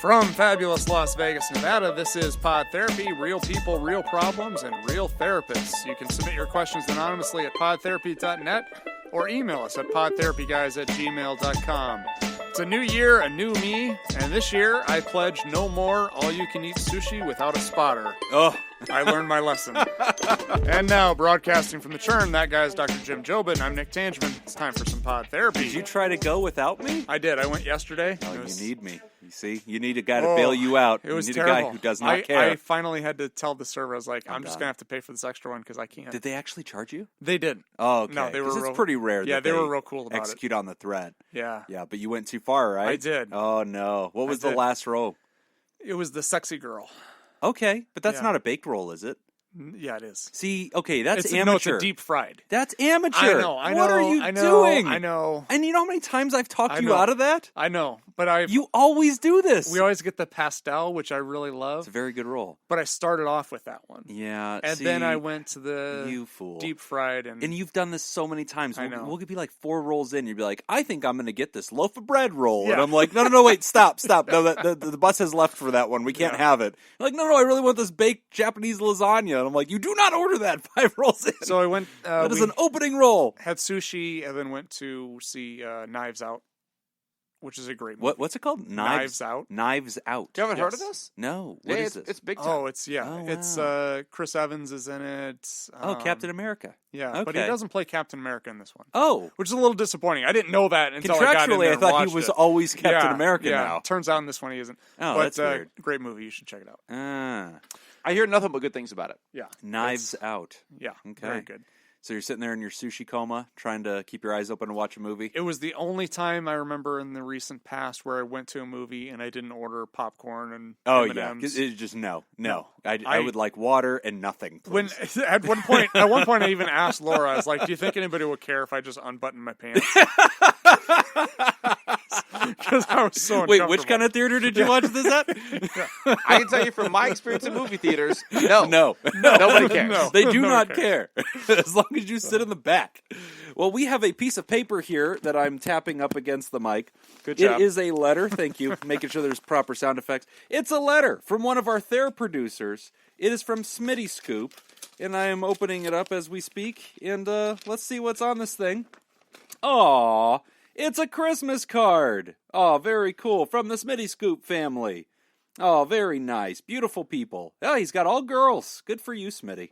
From fabulous Las Vegas, Nevada, this is Pod Therapy, real people, real problems, and real therapists. You can submit your questions anonymously at podtherapy.net or email us at podtherapyguys@gmail.com. It's a new year, a new me, and this year I pledge no more all-you-can-eat sushi without a spotter. Oh, I learned my lesson. And now, broadcasting from the churn, that guy's Dr. Jim Jobin. I'm Nick Tangeman. It's time for some Pod Therapy. did you try to go without me? I did. I went yesterday. Oh, you need me. You see? You need a guy to bail you out. It was you need terrible. a guy who does not care. I finally had to tell the server, I was like, I'm just going to have to pay for this extra one because I can't. Did they actually charge you? They did. Oh, okay. No, they were it's pretty rare Yeah, that they were real cool about execute on the threat. Yeah. Yeah, but you went too far, right? I did. Oh, no. What was the last roll? It was the sexy girl. Okay, but that's Yeah. not a baked roll, is it? Yeah, it is. See, okay, that's No, amateur. it's a deep fried. That's amateur. I know. What are you doing? I know. And you know how many times I've talked I you know. out of that? I know. But You always do this. we always get the pastel, which I really It's love. a very good roll. But I started off with that one. Yeah, And then I went to the you fool. deep fried. And you've done this so many times. I know. We'll be like 4 rolls in. You'll be like, I think I'm going to get this loaf of bread roll. And Yeah. I'm like, no, wait, stop. No, the bus has left for that one. We can't have it. You're like, no, I really want this baked Japanese lasagna. And I'm like, you do not order that 5 rolls in. So I went. That is an opening roll. Had sushi and then went to see Knives Out, which is a great movie. What's it called? Knives Out. Knives Out. You haven't heard of Yes. this? No. What is this? It's big time. Oh, it's Oh, it's wow. Chris Evans is in it. Captain America. Yeah, but he Okay. doesn't play Captain America in this one, Oh. which is a little disappointing. I didn't know that until I got in Contractually, there I and thought watched he was it. always Captain Yeah, America yeah. now. Turns out in this one he isn't. Oh, but, that's weird. Great movie. You should check it out. I hear nothing but good things about it. Yeah, Knives Out. Yeah, Okay. very good. So you're sitting there in your sushi coma, trying to keep your eyes open and watch a movie. It was the only time I remember in the recent past where I went to a movie and I didn't order popcorn and Oh M&Ms. yeah, 'cause it's just no. I I- would like water and nothing. When Please. at one point, I even asked Laura, I was like, "Do you think anybody would care if I just unbuttoned my pants?" Because I was so Wait, uncomfortable. which kind of theater did you watch this at? I can tell you from my experience in movie theaters, no. No, Nobody cares. No. they do No not one care as long as you sit in the back. Well, we have a piece of paper here that I'm tapping up against the mic. Good job. It is a letter. Thank you, making sure there's proper sound effects. It's a letter from one of our producers. It is from Smitty Scoop, and I am opening it up as we speak. And let's see what's on this thing. Aw, it's a Christmas card. Oh, very cool. From the Smitty Scoop family. Oh, very nice. Beautiful people. Oh, he's got all girls. Good for you, Smitty.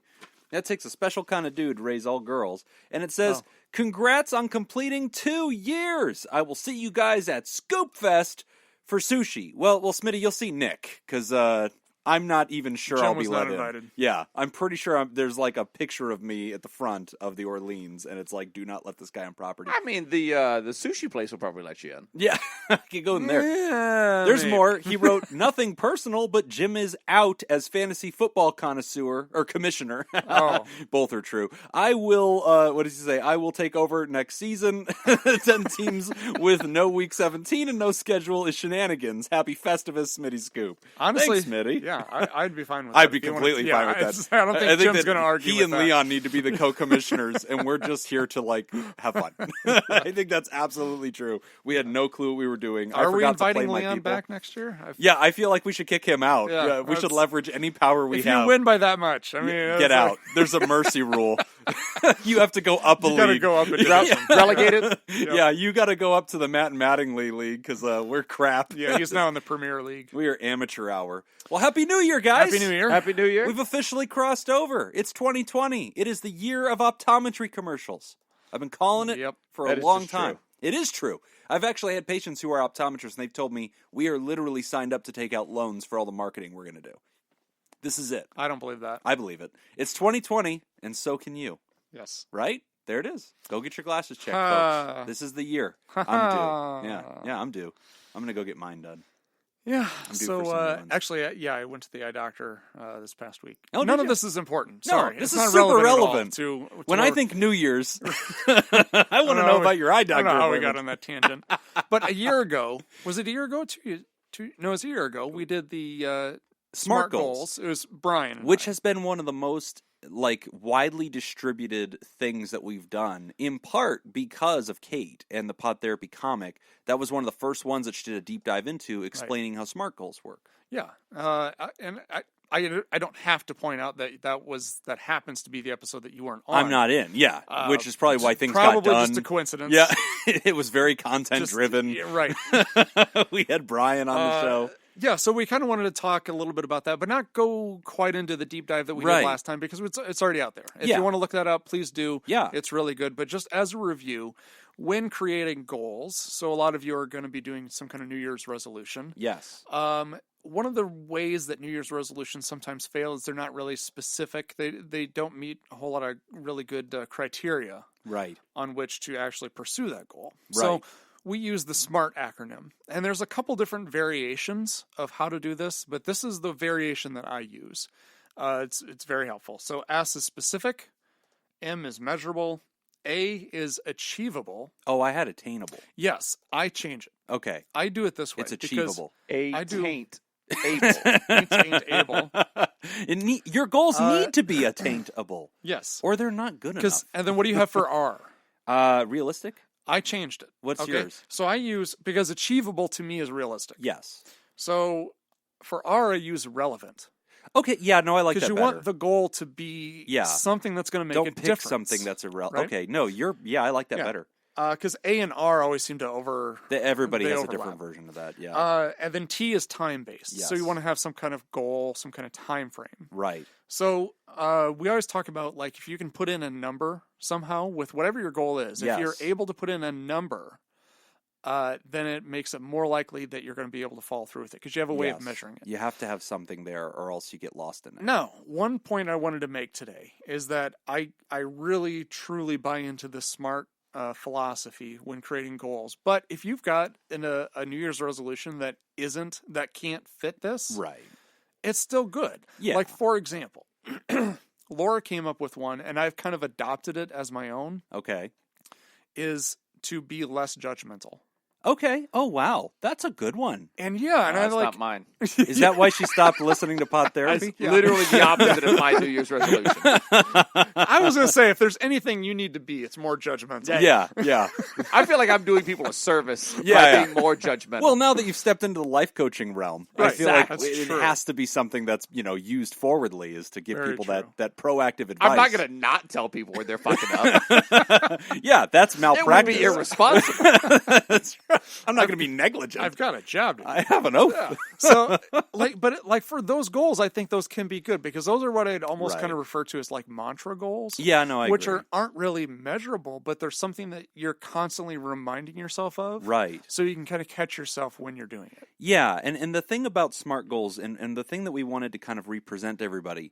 That takes a special kind of dude to raise all girls. And it says, Congrats on completing 2 years. I will see you guys at Scoop Fest for sushi. Well, Smitty, you'll see Nick, because I'm not even sure John I'll be was let not in. invited. Yeah, I'm pretty sure there's like a picture of me at the front of the Orleans, and it's like, do not let this guy on property. I mean, the sushi place will probably let you in. Yeah, I could go in there. Yeah, There's maybe. more. He wrote, nothing personal, but Jim is out as fantasy football connoisseur, or commissioner. Oh. Both are true. I will, what does he say? I will take over next season. 10 teams with no week 17 and no schedule is shenanigans. Happy Festivus, Smitty Scoop. Honestly, Thanks, Smitty. Yeah, I'd be fine with. I'd that be if you completely fine with that. I don't think Jim's that going to argue. He with and that. Leon need to be the co-commissioners, and we're just here to like have fun. I think that's absolutely true. We had no clue what we were doing. I Are we forgot to play inviting my Leon people. back next year? Yeah, I feel like we should kick him out. Yeah, We should that's- leverage any power we If have. you win by that much, I mean, Get it's out. like- There's a mercy rule. You have to go up a You got to league. go up a division. Relegated? Yeah, you got to go up to the Matt Mattingly league because we're crap. Yeah, he's now in the Premier League. We are amateur hour. Well, Happy New Year, guys. Happy New Year. Happy New Year. We've officially crossed over. It's 2020. It is the year of optometry commercials. I've been calling it Yep. for That a is long just time. true. It is true. I've actually had patients who are optometrists, and they've told me we are literally signed up to take out loans for all the marketing we're going to do. This is it. I don't believe that. I believe it. It's 2020, and so can you. Yes. Right? There it is. Go get your glasses checked, Ha. folks. This is the year. I'm due. Yeah, I'm due. I'm going to go get mine done. Yeah. due for So some new ones. actually, I went to the eye doctor this past week. Oh, None did of you? this is important. No, Sorry, this it's is not super relevant. relevant. To When I think New Year's, I want to know how about your eye I doctor don't know how we appointment. got on that tangent. But a year ago, was it a year ago? No, it was a year ago. We did the SMART SMART goals. It was Brian, and Which I. has been one of the most like widely distributed things that we've done, in part because of Kate and the Pod Therapy comic. That was one of the first ones that she did a deep dive into, explaining how SMART goals work. Yeah, and I don't have to point out that happens to be the episode that you weren't on. I'm not in, which is probably why things probably got done. Just a coincidence. Yeah, it was very content driven. Yeah, right. We had Brian on the show. Yeah, so we kind of wanted to talk a little bit about that, but not go quite into the deep dive that we did last time because it's already out there. If you want to look that up, please do. Yeah. It's really good. But just as a review, when creating goals, so a lot of you are going to be doing some kind of New Year's resolution. Yes. One of the ways that New Year's resolutions sometimes fail is they're not really specific. They don't meet a whole lot of really good criteria on which to actually pursue that goal. Right. So we use the SMART acronym, and there's a couple different variations of how to do this, but this is the variation that I use. It's very helpful. So S is specific, M is measurable, A is achievable. Oh, I had attainable. Yes, I change it. Okay. I do it this way. It's achievable. Taint able. Your goals need to be attainable. Yes. Or they're not good enough. And then what do you have for R? Realistic? I changed it. What's yours? So I use, because achievable to me is realistic. Yes. So for R, I use relevant. Okay, yeah, no, I like that better. Because you want the goal to be something that's going to make a difference. Don't pick something that's irrelevant. Right? Okay, no, I like that better. Because A and R always seem to everybody has overlap. A different version of that, yeah. And then T is time-based. Yes. So you want to have some kind of goal, some kind of time frame. Right. So we always talk about, like, if you can put in a number somehow with whatever your goal is, if you're able to put in a number, then it makes it more likely that you're going to be able to follow through with it because you have a way of measuring it. You have to have something there or else you get lost in it. Now, one point I wanted to make today is that I really, truly buy into the SMART philosophy when creating goals. But if you've got a New Year's resolution that can't fit this, right, it's still good. Yeah. Like, for example, Laura came up with one, and I've kind of adopted it as my own. Okay. Is to be less judgmental. Okay. Oh, wow. That's a good one. And that's not mine. Is that why she stopped listening to Pod Therapy? Literally the opposite of my New Year's resolution. I was going to say, if there's anything you need to be, it's more judgmental. Yeah. I feel like I'm doing people a service by being more judgmental. Well, now that you've stepped into the life coaching realm, right, I feel like it has to be something that's, used forwardly, is to give people that proactive advice. I'm not going to not tell people when they're fucking up. Yeah, that's malpractice. It would be irresponsible. That's right. I'm not going to be negligent. I've got a job. I have an oath. Yeah. So, for those goals, I think those can be good because those are what I'd almost kind of refer to as like mantra goals. Yeah, no, I which agree. aren't really measurable, but they're something that you're constantly reminding yourself of. Right. So you can kind of catch yourself when you're doing it. Yeah, and the thing about SMART goals and the thing that we wanted to kind of represent to everybody.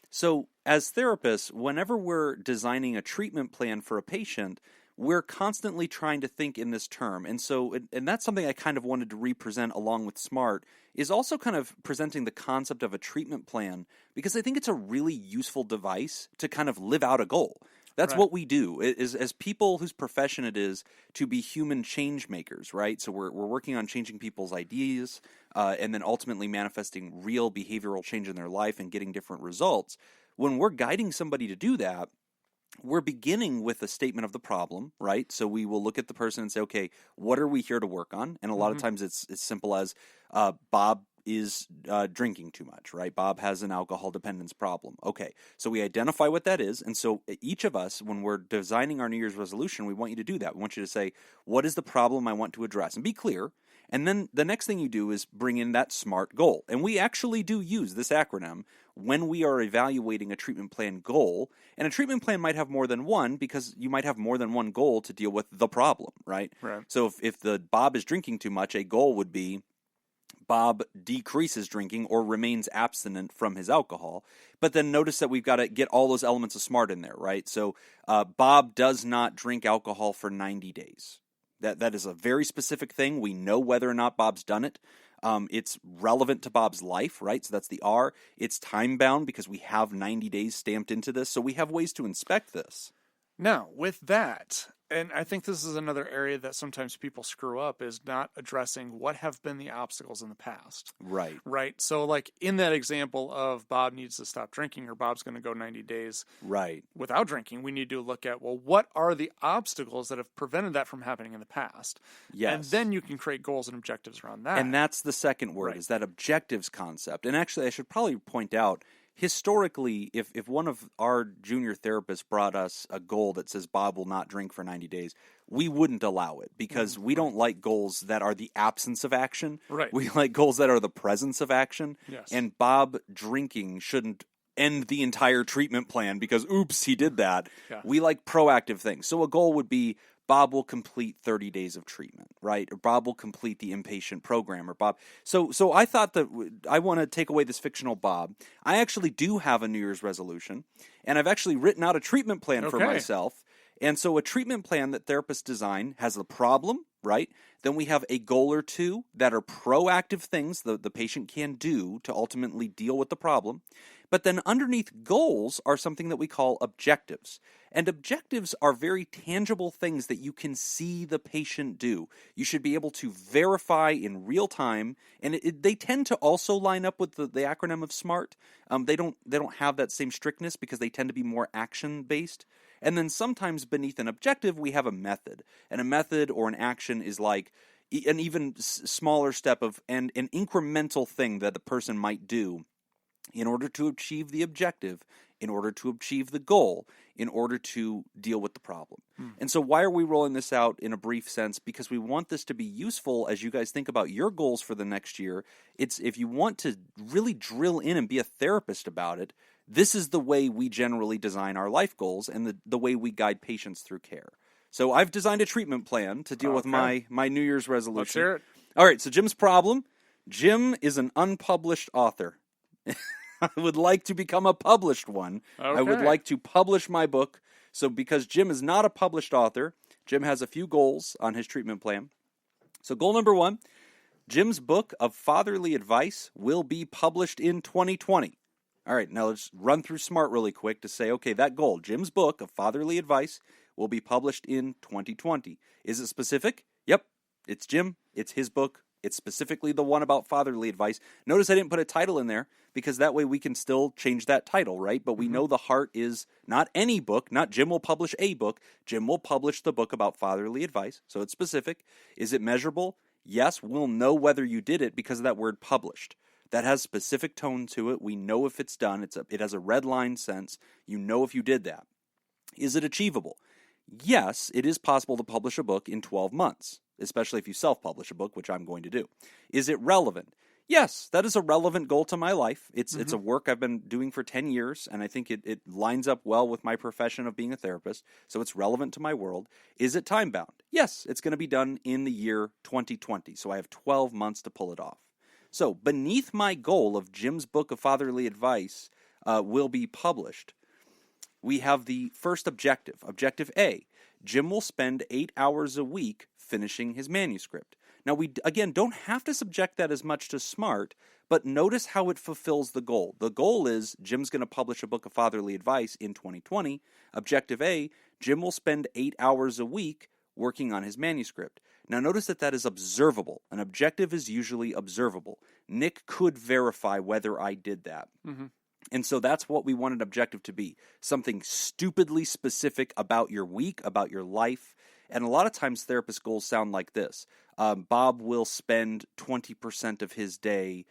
So as therapists, whenever we're designing a treatment plan for a patient, we're constantly trying to think in this term. And so, and that's something I kind of wanted to represent along with SMART, is also kind of presenting the concept of a treatment plan, because I think it's a really useful device to kind of live out a goal. That's what we do is as people whose profession it is to be human change makers, right? So we're working on changing people's ideas and then ultimately manifesting real behavioral change in their life and getting different results. When we're guiding somebody to do that, we're beginning with a statement of the problem, right? So we will look at the person and say, okay, what are we here to work on? And a lot of times it's as simple as Bob is drinking too much, right? Bob has an alcohol dependence problem. Okay, so we identify what that is. And so each of us, when we're designing our New Year's resolution, we want you to do that. We want you to say, what is the problem I want to address? And be clear. And then the next thing you do is bring in that SMART goal. And we actually do use this acronym when we are evaluating a treatment plan goal. And a treatment plan might have more than one because you might have more than one goal to deal with the problem, right? So if the Bob is drinking too much, a goal would be Bob decreases drinking or remains abstinent from his alcohol. But then notice that we've got to get all those elements of SMART in there, right? So Bob does not drink alcohol for 90 days. That is a very specific thing. We know whether or not Bob's done it. It's relevant to Bob's life, right? So that's the R. It's time-bound because we have 90 days stamped into this, so we have ways to inspect this. Now, with that, And I think this is another area that sometimes people screw up, is not addressing what have been the obstacles in the past. Right. Right. So like in that example of Bob needs to stop drinking, or Bob's going to go 90 days Right. without drinking, we need to look at, well, what are the obstacles that have prevented that from happening in the past? Yes. And then you can create goals and objectives around that. And that's the second word, Right. is that objectives concept. And actually, I should probably point out, historically, if one of our junior therapists brought us a goal that says Bob will not drink for 90 days, we wouldn't allow it, because we don't like goals that are the absence of action. Right. We like goals that are the presence of action. Yes. And Bob drinking shouldn't end the entire treatment plan because, oops, he did that. Yeah. We like proactive things. So a goal would be, Bob will complete 30 days of treatment, right? Or Bob will complete the inpatient program, or Bob. So I thought that I want to take away this fictional Bob. I actually do have a New Year's resolution, and I've actually written out a treatment plan for Okay. myself. And so a treatment plan that therapists design has the problem, right? Then we have a goal or two that are proactive things the patient can do to ultimately deal with the problem. But then underneath goals are something that we call objectives. And objectives are very tangible things that you can see the patient do. You should be able to verify in real time, and they tend to also line up with the acronym of SMART. They don't have that same strictness because they tend to be more action-based. And then sometimes beneath an objective, we have a method. And a method or an action is like an even smaller step of and an incremental thing that the person might do in order to achieve the objective, in order to achieve the goal, in order to deal with the problem. And so why are we rolling this out in a brief sense? Because we want this to be useful as you guys think about your goals for the next year. It's if you want to really drill in and be a therapist about it, this is the way we generally design our life goals and the way we guide patients through care. So I've designed a treatment plan to deal with my New Year's resolution. Let's hear it. All right, so Jim's problem. Jim is an unpublished author. I would like to become a published one. Okay. I would like to publish my book. So because Jim is not a published author, Jim has a few goals on his treatment plan. So goal number 1, Jim's book of fatherly advice will be published in 2020. All right, now let's run through SMART really quick to say, okay, that goal, Jim's book of fatherly advice will be published in 2020. Is it specific? Yep, it's Jim. It's his book. It's specifically the one about fatherly advice. Notice I didn't put a title in there because that way we can still change that title, right? But we know the heart is not any book, not Jim will publish a book. Jim will publish the book about fatherly advice. So it's specific. Is it measurable? Yes, we'll know whether you did it because of that word published. That has specific tone to it. We know if it's done. It has a red line sense. You know if you did that. Is it achievable? Yes, it is possible to publish a book in 12 months, especially if you self-publish a book, which I'm going to do. Is it relevant? Yes, that is a relevant goal to my life. It's a work I've been doing for 10 years, and I think it lines up well with my profession of being a therapist, so it's relevant to my world. Is it time-bound? Yes, it's going to be done in the year 2020, so I have 12 months to pull it off. So beneath my goal of Jim's book of fatherly advice will be published, we have the first objective. Objective A, Jim will spend 8 hours a week finishing his manuscript. Now, we, again, don't have to subject that as much to SMART, but notice how it fulfills the goal. The goal is Jim's going to publish a book of fatherly advice in 2020. Objective A, Jim will spend 8 hours a week working on his manuscript. Now, notice that is observable. An objective is usually observable. Nick could verify whether I did that. And so that's what we want an objective to be. Something stupidly specific about your week, about your life. And a lot of times therapist goals sound like this. Bob will spend 20% of his day,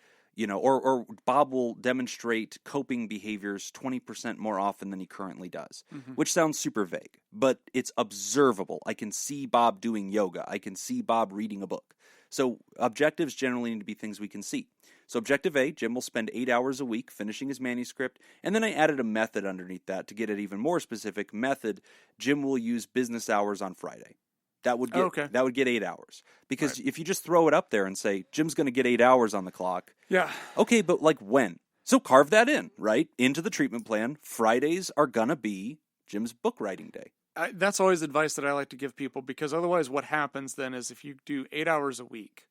or Bob will demonstrate coping behaviors 20% more often than he currently does, which sounds super vague, but it's observable. I can see Bob doing yoga. I can see Bob reading a book. So objectives generally need to be things we can see. So objective A, Jim will spend 8 hours a week finishing his manuscript, and then I added a method underneath that to get it even more specific. Method, Jim will use business hours on Friday. That would get 8 hours. Because if you just throw it up there and say, Jim's going to get 8 hours on the clock. Yeah. Okay, but like when? So carve that in, right? Into the treatment plan. Fridays are going to be Jim's book writing day. That's always advice that I like to give people, because otherwise what happens then is if you do 8 hours a week,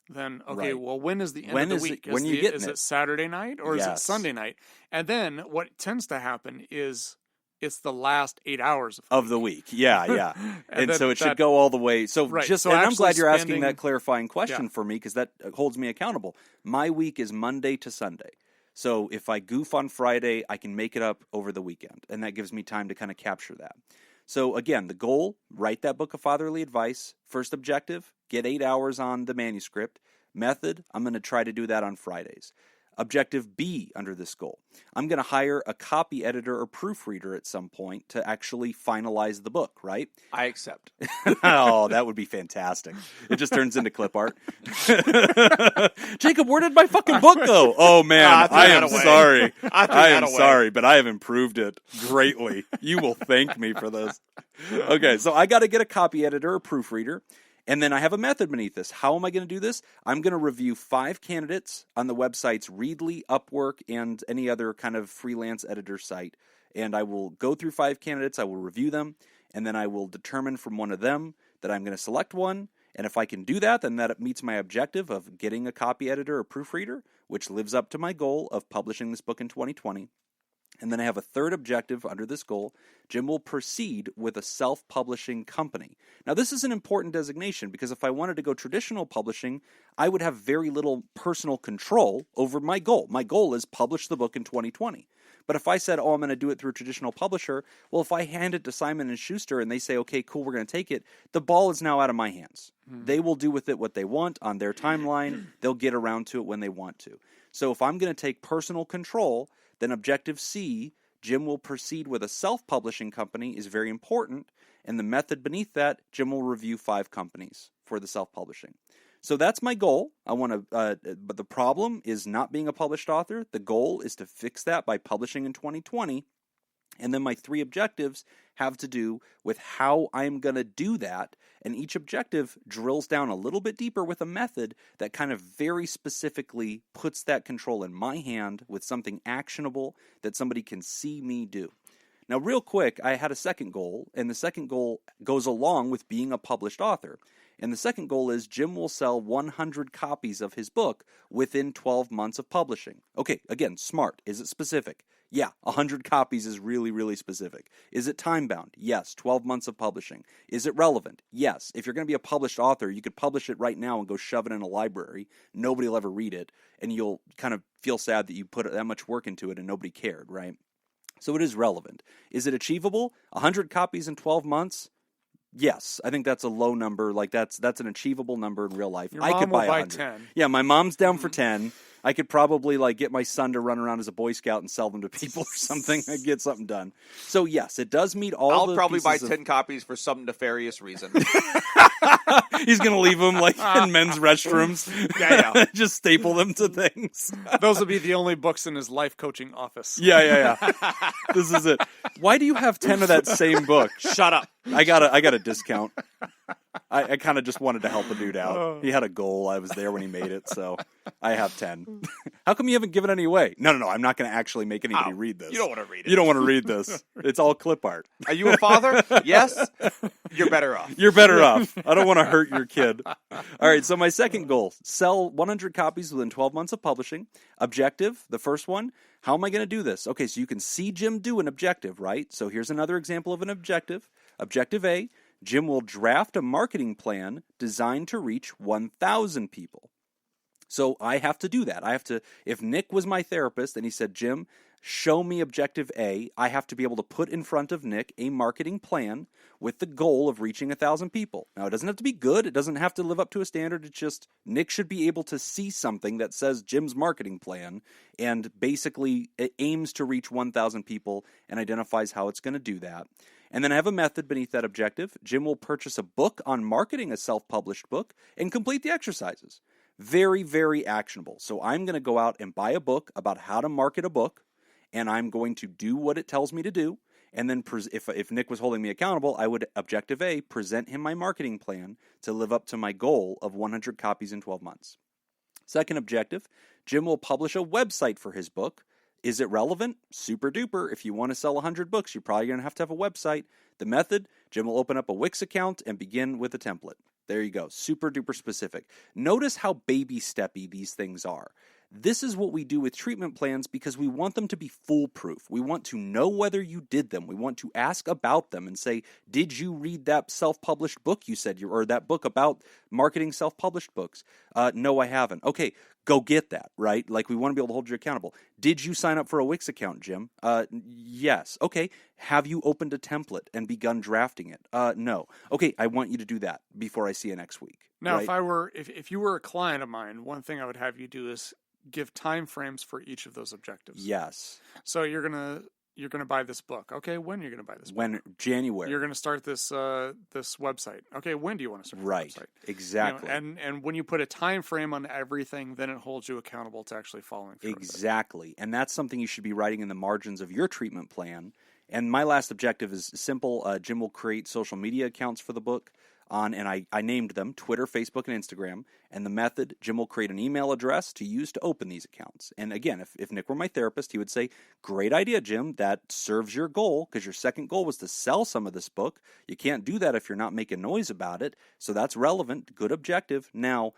then, well, when is the end of the week? Is it Saturday night or is it Sunday night? And then what tends to happen is it's the last 8 hours of the week. Yeah. and so it should go all the way. So right. just, so and I'm glad you're asking spending, that clarifying question for me, because that holds me accountable. My week is Monday to Sunday. So if I goof on Friday, I can make it up over the weekend, and that gives me time to kind of capture that. So again, the goal, write that book of fatherly advice. First objective, get 8 hours on the manuscript. Method, I'm going to try to do that on Fridays. Objective B under this goal, I'm going to hire a copy editor or proofreader at some point to actually finalize the book, right? I accept. Oh, that would be fantastic. It just turns into clip art. Jacob, where did my fucking book go? Oh, man, I am sorry. I am sorry, but I have improved it greatly. You will thank me for this. Okay, so I got to get a copy editor or proofreader. And then I have a method beneath this. How am I going to do this? I'm going to review 5 candidates on the websites Readly, Upwork, and any other kind of freelance editor site. And I will go through 5 candidates. I will review them. And then I will determine from one of them that I'm going to select one. And if I can do that, then that meets my objective of getting a copy editor or proofreader, which lives up to my goal of publishing this book in 2020. And then I have a third objective under this goal. Jim will proceed with a self-publishing company. Now, this is an important designation because if I wanted to go traditional publishing, I would have very little personal control over my goal. My goal is publish the book in 2020. But if I said, I'm going to do it through a traditional publisher, well, if I hand it to Simon & Schuster and they say, okay, cool, we're going to take it, the ball is now out of my hands. They will do with it what they want on their timeline. They'll get around to it when they want to. So if I'm going to take personal control, then objective C, Jim will proceed with a self-publishing company, is very important. And the method beneath that, Jim will review 5 companies for the self-publishing. So that's my goal. I want to, but the problem is not being a published author. The goal is to fix that by publishing in 2020. And then my 3 objectives have to do with how I'm going to do that. And each objective drills down a little bit deeper with a method that kind of very specifically puts that control in my hand with something actionable that somebody can see me do. Now, real quick, I had a second goal, and the second goal goes along with being a published author. And the second goal is Jim will sell 100 copies of his book within 12 months of publishing. Okay, again, SMART. Is it specific? Yeah, 100 copies is really, really specific. Is it time-bound? Yes, 12 months of publishing. Is it relevant? Yes. If you're going to be a published author, you could publish it right now and go shove it in a library. Nobody will ever read it, and you'll kind of feel sad that you put that much work into it and nobody cared, right? So it is relevant. Is it achievable? 100 copies in 12 months? Yes, I think that's a low number. Like that's an achievable number in real life. Your I mom could buy will buy 100. 10. Yeah, my mom's down for 10. I could probably get my son to run around as a Boy Scout and sell them to people or something. I'd get something done. So yes, it does meet all. I'll probably buy 10 copies for some nefarious reason. He's gonna leave them in men's restrooms. Yeah. Just staple them to things. Those will be the only books in his life coaching office. Yeah. This is it. Why do you have 10 of that same book? Shut up. I got a discount. I kind of just wanted to help a dude out. He had a goal. I was there when he made it, so I have 10. How come you haven't given any away? No. I'm not going to actually make anybody read this. You don't want to read it. You don't want to read this. It's all clip art. Are you a father? Yes. You're better off. You're better off. I don't want to hurt your kid. All right, so my second goal, sell 100 copies within 12 months of publishing. Objective, the first one, how am I going to do this? Okay, so you can see Jim do an objective, right? So here's another example of an objective. Objective A, Jim will draft a marketing plan designed to reach 1,000 people. So I have to do that. If Nick was my therapist and he said, Jim, show me objective A, I have to be able to put in front of Nick a marketing plan with the goal of reaching 1,000 people. Now, it doesn't have to be good. It doesn't have to live up to a standard. It's just Nick should be able to see something that says Jim's marketing plan and basically it aims to reach 1,000 people and identifies how it's going to do that. And then I have a method beneath that objective. Jim will purchase a book on marketing a self-published book and complete the exercises. Very, very actionable. So I'm going to go out and buy a book about how to market a book, and I'm going to do what it tells me to do. And then if Nick was holding me accountable, I would, objective A, present him my marketing plan to live up to my goal of 100 copies in 12 months. Second objective, Jim will publish a website for his book. Is it relevant? Super duper. If you want to sell 100 books, you're probably going to have a website. The method, Jim will open up a Wix account and begin with a template. There you go. Super duper specific. Notice how baby steppy these things are. This is what we do with treatment plans because we want them to be foolproof. We want to know whether you did them. We want to ask about them and say, did you read that self-published book you said or that book about marketing self-published books? No, I haven't. Okay, go get that, right? Like, we want to be able to hold you accountable. Did you sign up for a Wix account, Jim? Yes. Okay, have you opened a template and begun drafting it? No. Okay, I want you to do that before I see you next week. Now, right? if you were a client of mine, one thing I would have you do is give time frames for each of those objectives. Yes. So you're gonna buy this book. Okay, when are you gonna buy this book? When? January. You're gonna start this this website. Okay, when do you want to start right. the website? Exactly. And when you put a time frame on everything, then it holds you accountable to actually following through. Exactly. And that's something you should be writing in the margins of your treatment plan. And my last objective is simple. Jim will create social media accounts for the book and I named them Twitter, Facebook, and Instagram. And the method, Jim will create an email address to use to open these accounts. And again, if Nick were my therapist, he would say, great idea, Jim. That serves your goal because your second goal was to sell some of this book. You can't do that if you're not making noise about it. So that's relevant. Good objective. Now,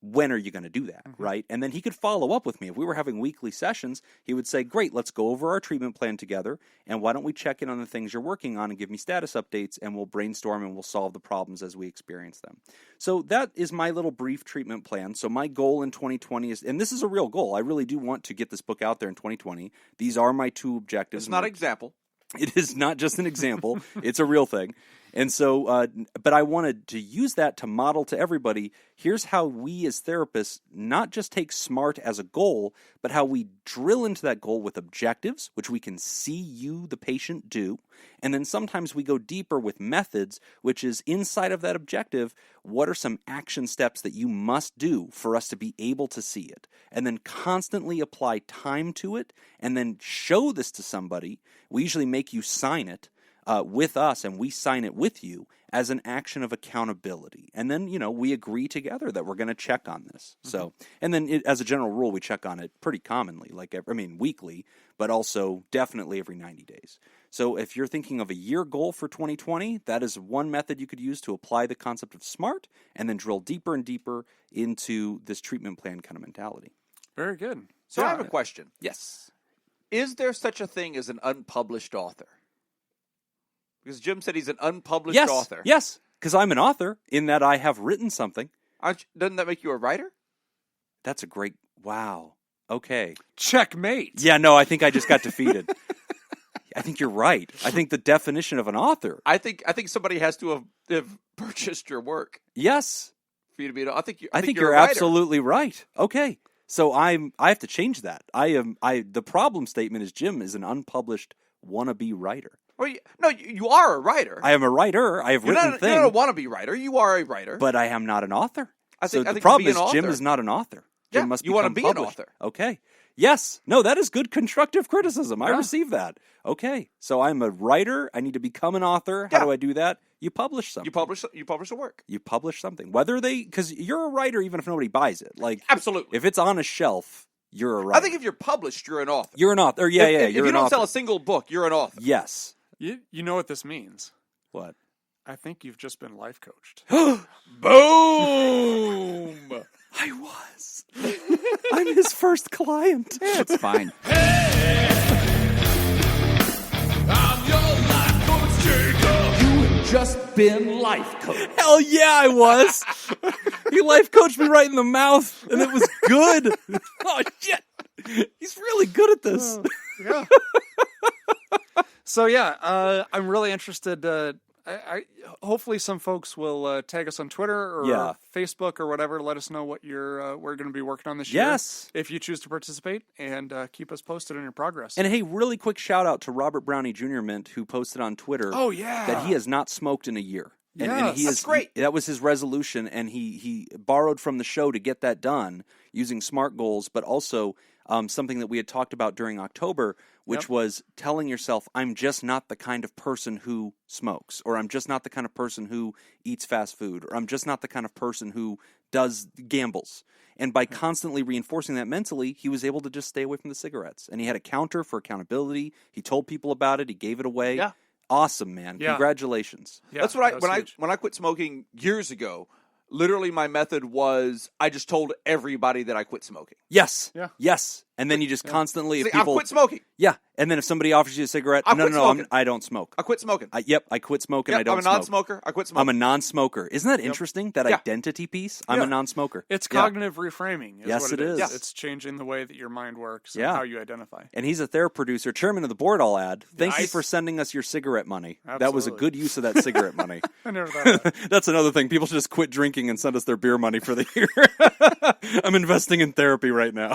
when are you going to do that, right? And then he could follow up with me. If we were having weekly sessions, he would say, great, let's go over our treatment plan together, and why don't we check in on the things you're working on and give me status updates, and we'll brainstorm and we'll solve the problems as we experience them. So that is my little brief treatment plan. So my goal in 2020 is, and this is a real goal, I really do want to get this book out there in 2020. These are my 2 objectives. It's not an example. It is not just an example. It's a real thing. And so, but I wanted to use that to model to everybody, here's how we as therapists not just take SMART as a goal, but how we drill into that goal with objectives, which we can see you, the patient, do. And then sometimes we go deeper with methods, which is inside of that objective, what are some action steps that you must do for us to be able to see it? And then constantly apply time to it, and then show this to somebody. We usually make you sign it with us, and we sign it with you as an action of accountability. And then, we agree together that we're going to check on this. So, and then as a general rule, we check on it pretty commonly, weekly, but also definitely every 90 days. So if you're thinking of a year goal for 2020, that is one method you could use to apply the concept of SMART and then drill deeper and deeper into this treatment plan kind of mentality. Very good. So I have a question. Yes. Is there such a thing as an unpublished author? Because Jim said he's an unpublished author. Yes, because I'm an author in that I have written something. Doesn't that make you a writer? That's a great, wow. Okay. Checkmate. Yeah, no, I think I just got defeated. I think you're right. I think the definition of an author. I think somebody has to have purchased your work. Yes. For you to be. I think you're absolutely right. Okay. So I have to change that. The problem statement is Jim is an unpublished wannabe writer. Well, you are a writer. I am a writer. I have written things. You're not a wannabe writer. You are a writer. But I am not an author. I think the problem is Jim is not an author. Jim must you want to be published. an author. Okay. Yes. No, that is good constructive criticism. I receive that. Okay. So I'm a writer. I need to become an author. How do I do that? You publish something. You publish a work. You publish something. because you're a writer even if nobody buys it. Like, absolutely. If it's on a shelf, you're a writer. I think if you're published, you're an author. You're an author. Yeah, if you don't sell a single book, you're an author. Yes. You know what this means? What? I think you've just been life coached. Boom! I was. I'm his first client. It's fine. Hey, I'm your life coach, Jacob. You have just been life coach. Hell yeah, I was. He life coached me right in the mouth, and it was good. Oh, shit. He's really good at this. Yeah. So, I'm really interested. I hopefully some folks will tag us on Twitter or Facebook or whatever. Let us know what we're going to be working on this year. Yes. If you choose to participate, and keep us posted on your progress. And hey, really quick shout out to Robert Brownie Jr. Mint, who posted on Twitter that he has not smoked in a year. And that's great. That was his resolution, and he borrowed from the show to get that done using SMART goals, but also something that we had talked about during October, which was telling yourself, I'm just not the kind of person who smokes, or I'm just not the kind of person who eats fast food, or I'm just not the kind of person who does gambles. And by constantly reinforcing that mentally, he was able to just stay away from the cigarettes. And he had a counter for accountability. He told people about it. He gave it away. Yeah. Awesome, man. Yeah. Congratulations. Yeah, that's what when I quit smoking years ago, Literally, my method was I just told everybody that I quit smoking. Yes. Yeah. Yes. And then you just constantly, if See, I people, quit smoking. yeah. And then if somebody offers you a cigarette, I no, quit smoking. I don't smoke. I quit smoking. I quit smoking. Yep, I don't I'm a smoke. non-smoker. I quit smoking. I'm a non-smoker. Isn't that interesting? That Yeah. identity piece. I'm a non-smoker. It's Yeah. cognitive reframing. Yes, what it is. Yeah. It's changing the way that your mind works and Yeah. how you identify. And he's a THERAPOD producer, chairman of the board, I'll add. Thank you Nice. for sending us your cigarette money. That was a Absolutely. good use of that cigarette money. I never thought of that. That's another thing. People should just quit drinking and send us their beer money for the year. I'm investing in therapy right now.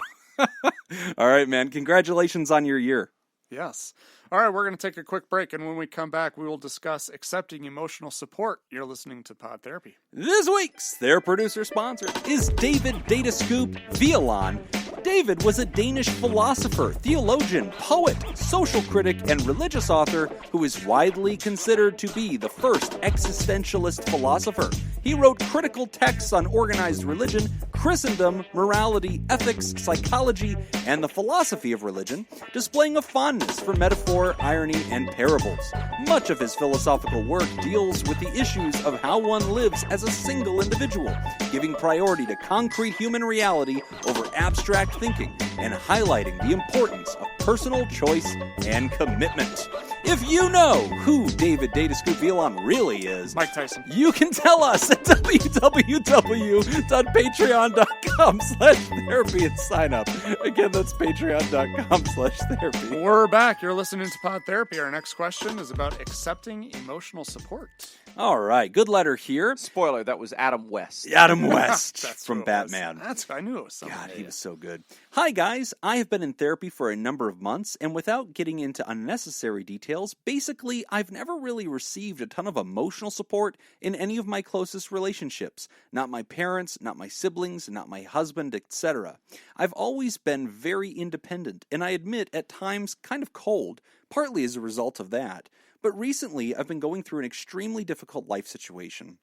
All right, man. Congratulations on your year. Yes. All right, we're going to take a quick break, and when we come back, we will discuss accepting emotional support. You're listening to Pod Therapy. This week's Their Producer sponsor is David Datascoop Violon. David was a Danish philosopher, theologian, poet, social critic, and religious author who is widely considered to be the first existentialist philosopher. He wrote critical texts on organized religion, Christendom, morality, ethics, psychology, and the philosophy of religion, displaying a fondness for metaphor, irony, and parables. Much of his philosophical work deals with the issues of how one lives as a single individual, giving priority to concrete human reality over abstract thinking, and highlighting the importance of personal choice and commitment. If you know who David Datascoop Violon really is, Mike Tyson. you can tell us at www.patreon.com/therapy and sign up. Again, that's patreon.com/therapy. We're back. You're listening to Pod Therapy. Our next question is about accepting emotional support. All right, good letter here. Spoiler, that was Adam West. Adam West That's from who it was. Batman. I knew it was something. God, he was so good. Hi, guys. I have been in therapy for a number of months, and without getting into unnecessary details, basically, I've never really received a ton of emotional support in any of my closest relationships. Not my parents, not my siblings, not my husband, etc. I've always been very independent, and I admit at times kind of cold, partly as a result of that. But recently, I've been going through an extremely difficult life situation,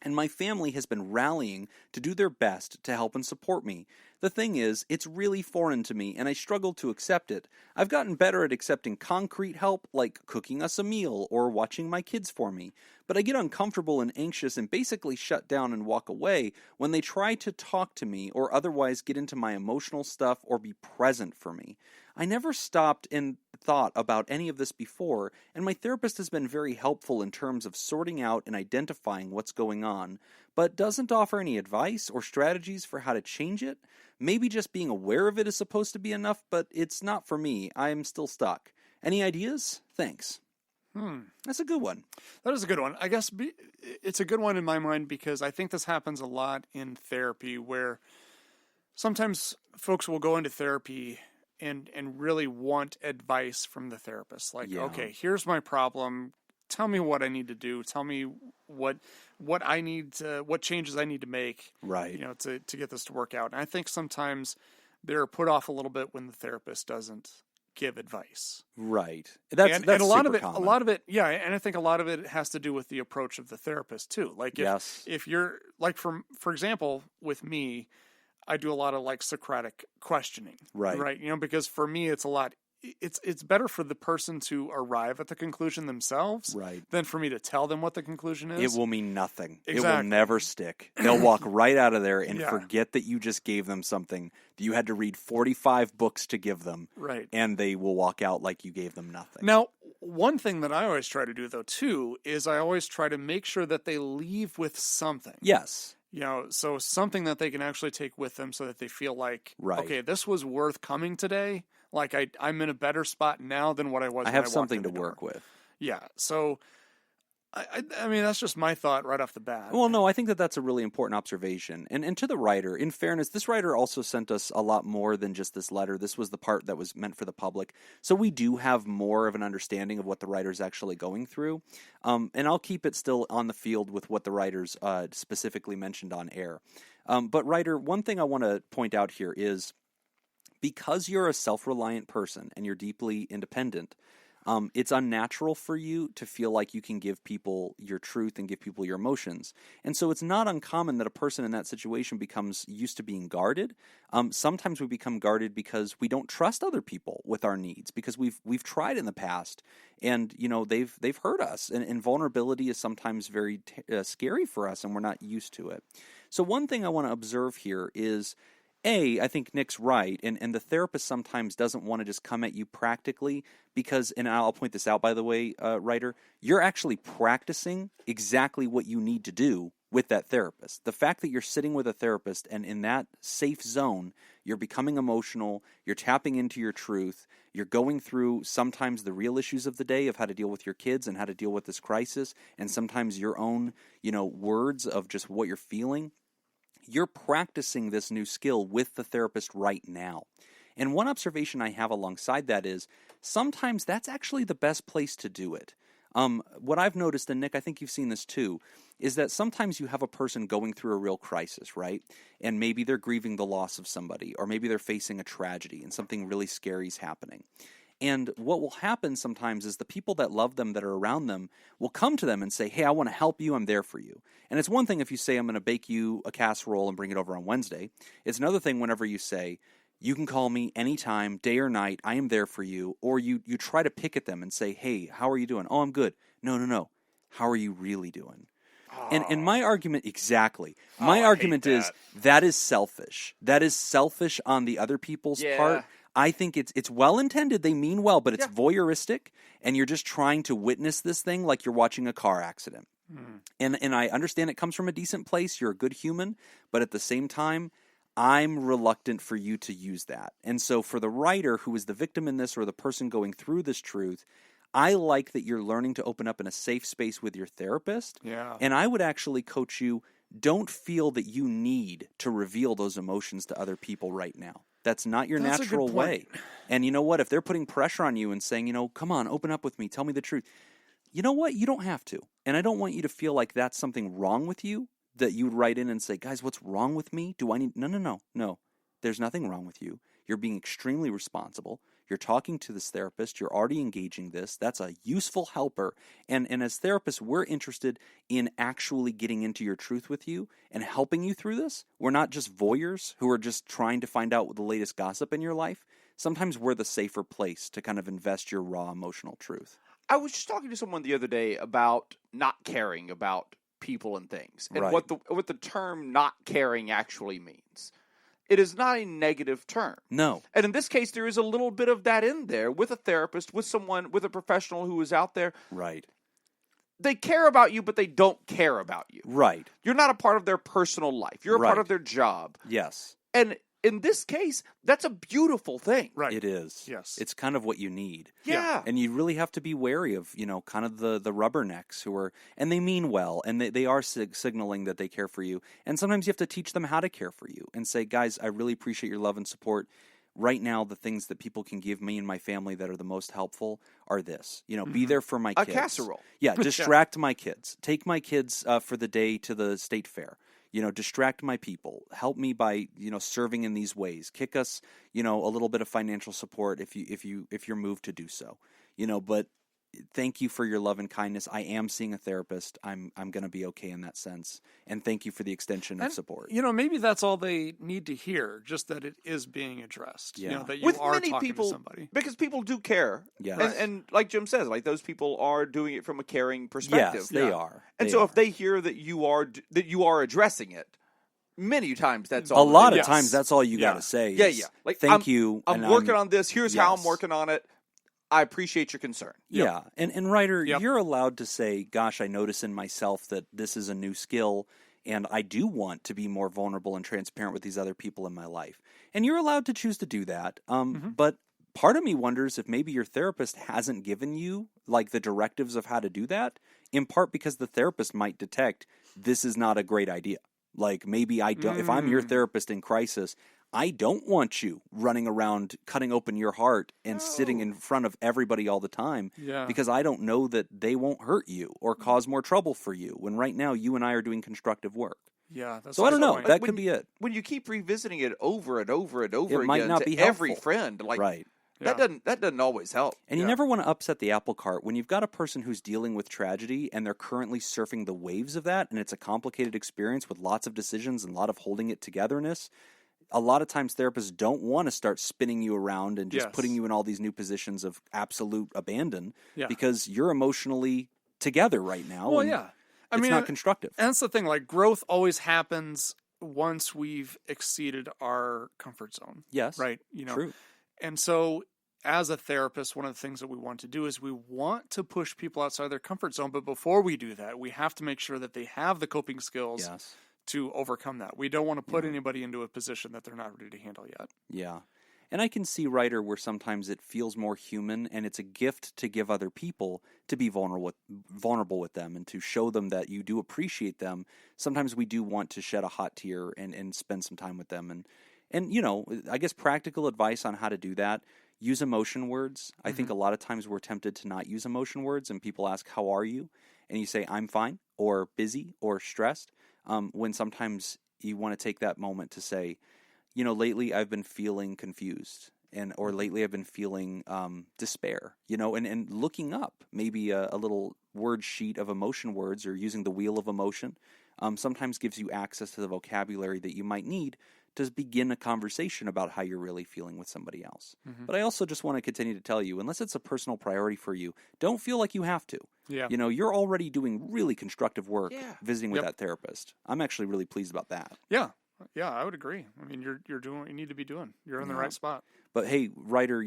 and my family has been rallying to do their best to help and support me. The thing is, it's really foreign to me, and I struggle to accept it. I've gotten better at accepting concrete help, like cooking us a meal or watching my kids for me, but I get uncomfortable and anxious and basically shut down and walk away when they try to talk to me or otherwise get into my emotional stuff or be present for me. I never stopped and thought about any of this before, and my therapist has been very helpful in terms of sorting out and identifying what's going on, but doesn't offer any advice or strategies for how to change it. Maybe just being aware of it is supposed to be enough, but it's not for me. I'm still stuck. Any ideas? Thanks. That's a good one. That is a good one. I guess it's a good one in my mind because I think this happens a lot in therapy where sometimes folks will go into therapy and really want advice from the therapist. Like, okay, here's my problem. Tell me what I need to do. Tell me what I need to, what changes I need to make. Right. To get this to work out. And I think sometimes they're put off a little bit when the therapist doesn't give advice. Right. That's a lot of super it, common. a lot of it, yeah. And I think a lot of it has to do with the approach of the therapist too. Like if you're like, for example, with me, I do a lot of like Socratic questioning, right? Because for me, it's a lot. It's better for the person to arrive at the conclusion themselves, right, than for me to tell them what the conclusion is. It will mean nothing. Exactly. It will never stick. They'll walk right out of there and forget that you just gave them something that you had to read 45 books to give them, right? And they will walk out like you gave them nothing. Now, one thing that I always try to do though too is I always try to make sure that they leave with something. Yes. So something that they can actually take with them so that they feel like, okay, this was worth coming today. Like I'm in a better spot now than what I was. I have something to work with. Yeah. So, I mean, that's just my thought right off the bat. Well, no, I think that's a really important observation. And to the writer, in fairness, this writer also sent us a lot more than just this letter. This was the part that was meant for the public. So we do have more of an understanding of what the writer's actually going through. And I'll keep it still on the field with what the writers specifically mentioned on air. But writer, one thing I want to point out here is because you're a self-reliant person and you're deeply independent, It's unnatural for you to feel like you can give people your truth and give people your emotions. And so it's not uncommon that a person in that situation becomes used to being guarded. Sometimes we become guarded because we don't trust other people with our needs, because we've tried in the past, and they've hurt us, and vulnerability is sometimes very scary for us, and we're not used to it. So one thing I want to observe here is, I think Nick's right, and the therapist sometimes doesn't want to just come at you practically because, and I'll point this out, by the way, writer, you're actually practicing exactly what you need to do with that therapist. The fact that you're sitting with a therapist and in that safe zone, you're becoming emotional, you're tapping into your truth, you're going through sometimes the real issues of the day of how to deal with your kids and how to deal with this crisis, and sometimes your own, words of just what you're feeling. You're practicing this new skill with the therapist right now. And one observation I have alongside that is sometimes that's actually the best place to do it. What I've noticed, and Nick, I think you've seen this too, is that sometimes you have a person going through a real crisis, right? And maybe they're grieving the loss of somebody, or maybe they're facing a tragedy and something really scary is happening. And what will happen sometimes is the people that love them, that are around them, will come to them and say, hey, I want to help you. I'm there for you. And it's one thing if you say, I'm going to bake you a casserole and bring it over on Wednesday. It's another thing whenever you say, you can call me anytime, day or night. I am there for you. Or you try to pick at them and say, hey, how are you doing? Oh, I'm good. No. How are you really doing? And my argument, exactly. My argument is that is selfish. That is selfish on the other people's part. I think it's well-intended. They mean well, but it's voyeuristic, and you're just trying to witness this thing like you're watching a car accident. And I understand it comes from a decent place. You're a good human, but at the same time, I'm reluctant for you to use that. And so for the writer who is the victim in this, or the person going through this truth, I like that you're learning to open up in a safe space with your therapist. Yeah. And I would actually coach you, don't feel that you need to reveal those emotions to other people right now. That's not your natural way. And you know what? If they're putting pressure on you and saying, come on, open up with me, tell me the truth. You know what? You don't have to. And I don't want you to feel like that's something wrong with you, that you would write in and say, guys, what's wrong with me? Do I need... No. There's nothing wrong with you. You're being extremely responsible. You're talking to this therapist. You're already engaging this. That's a useful helper. And as therapists, we're interested in actually getting into your truth with you and helping you through this. We're not just voyeurs who are just trying to find out the latest gossip in your life. Sometimes we're the safer place to kind of invest your raw emotional truth. I was just talking to someone the other day about not caring about people and things, and what the term not caring actually means. It is not a negative term. No. And in this case, there is a little bit of that in there with a therapist, with someone, with a professional who is out there. Right. They care about you, but they don't care about you. Right. You're not a part of their personal life. You're a part of their job. Yes. And in this case, that's a beautiful thing. Right. It is. Yes. It's kind of what you need. Yeah. And you really have to be wary of, kind of the rubbernecks who are, and they mean well, and they are signaling that they care for you. And sometimes you have to teach them how to care for you and say, guys, I really appreciate your love and support. Right now, the things that people can give me and my family that are the most helpful are this. Be there for my kids. A casserole. Yeah, distract my kids. Take my kids for the day to the state fair. Distract my people. Help me by, serving in these ways. Kick us, a little bit of financial support if you're moved to do so. But thank you for your love and kindness. I am seeing a therapist. I'm going to be okay in that sense. And thank you for the extension of support. Maybe that's all they need to hear, just that it is being addressed. Yeah. That you With are many talking people, to somebody. because people do care. Yes. And like Jim says, like those people are doing it from a caring perspective. Yes, they are. And if they hear that you are addressing it, many times that's A all. lot of times that's all you got to say. Yeah. Like, thank you. I'm working on this. Here's how I'm working on it. I appreciate your concern. Yeah. And writer, you're allowed to say, gosh, I notice in myself that this is a new skill, and I do want to be more vulnerable and transparent with these other people in my life. And you're allowed to choose to do that. But part of me wonders if maybe your therapist hasn't given you like the directives of how to do that, in part because the therapist might detect this is not a great idea. Like maybe I don't, if I'm your therapist in crisis, I don't want you running around cutting open your heart and sitting in front of everybody all the time because I don't know that they won't hurt you or cause more trouble for you when right now you and I are doing constructive work. Yeah. That's so I don't know. point. That could be it. When you keep revisiting it over and over and over It again might not to be every helpful. friend, like Right. That doesn't always help. And you never want to upset the apple cart when you've got a person who's dealing with tragedy and they're currently surfing the waves of that, and it's a complicated experience with lots of decisions and a lot of holding it togetherness. A lot of times therapists don't want to start spinning you around and just putting you in all these new positions of absolute abandon because you're emotionally together right now. Well, it's not constructive. And that's the thing. Like, growth always happens once we've exceeded our comfort zone. Yes. Right? True. And so as a therapist, one of the things that we want to do is we want to push people outside their comfort zone. But before we do that, we have to make sure that they have the coping skills to overcome that. We don't want to put anybody into a position that they're not ready to handle yet. Yeah. And I can see, Ryder, where sometimes it feels more human and it's a gift to give other people to be vulnerable with them and to show them that you do appreciate them. Sometimes we do want to shed a hot tear and spend some time with them. And I guess practical advice on how to do that, use emotion words. I think a lot of times we're tempted to not use emotion words, and people ask, how are you? And you say, I'm fine, or busy, or stressed, when sometimes you want to take that moment to say, lately I've been feeling confused, or lately I've been feeling despair, and looking up maybe a little word sheet of emotion words or using the wheel of emotion sometimes gives you access to the vocabulary that you might need to begin a conversation about how you're really feeling with somebody else. But I also just want to continue to tell you, unless it's a personal priority for you, don't feel like you have to. Yeah. You're already doing really constructive work visiting with that therapist. I'm actually really pleased about that. Yeah. Yeah, I would agree. I mean, you're doing what you need to be doing. You're in the right spot. But hey, Ryder,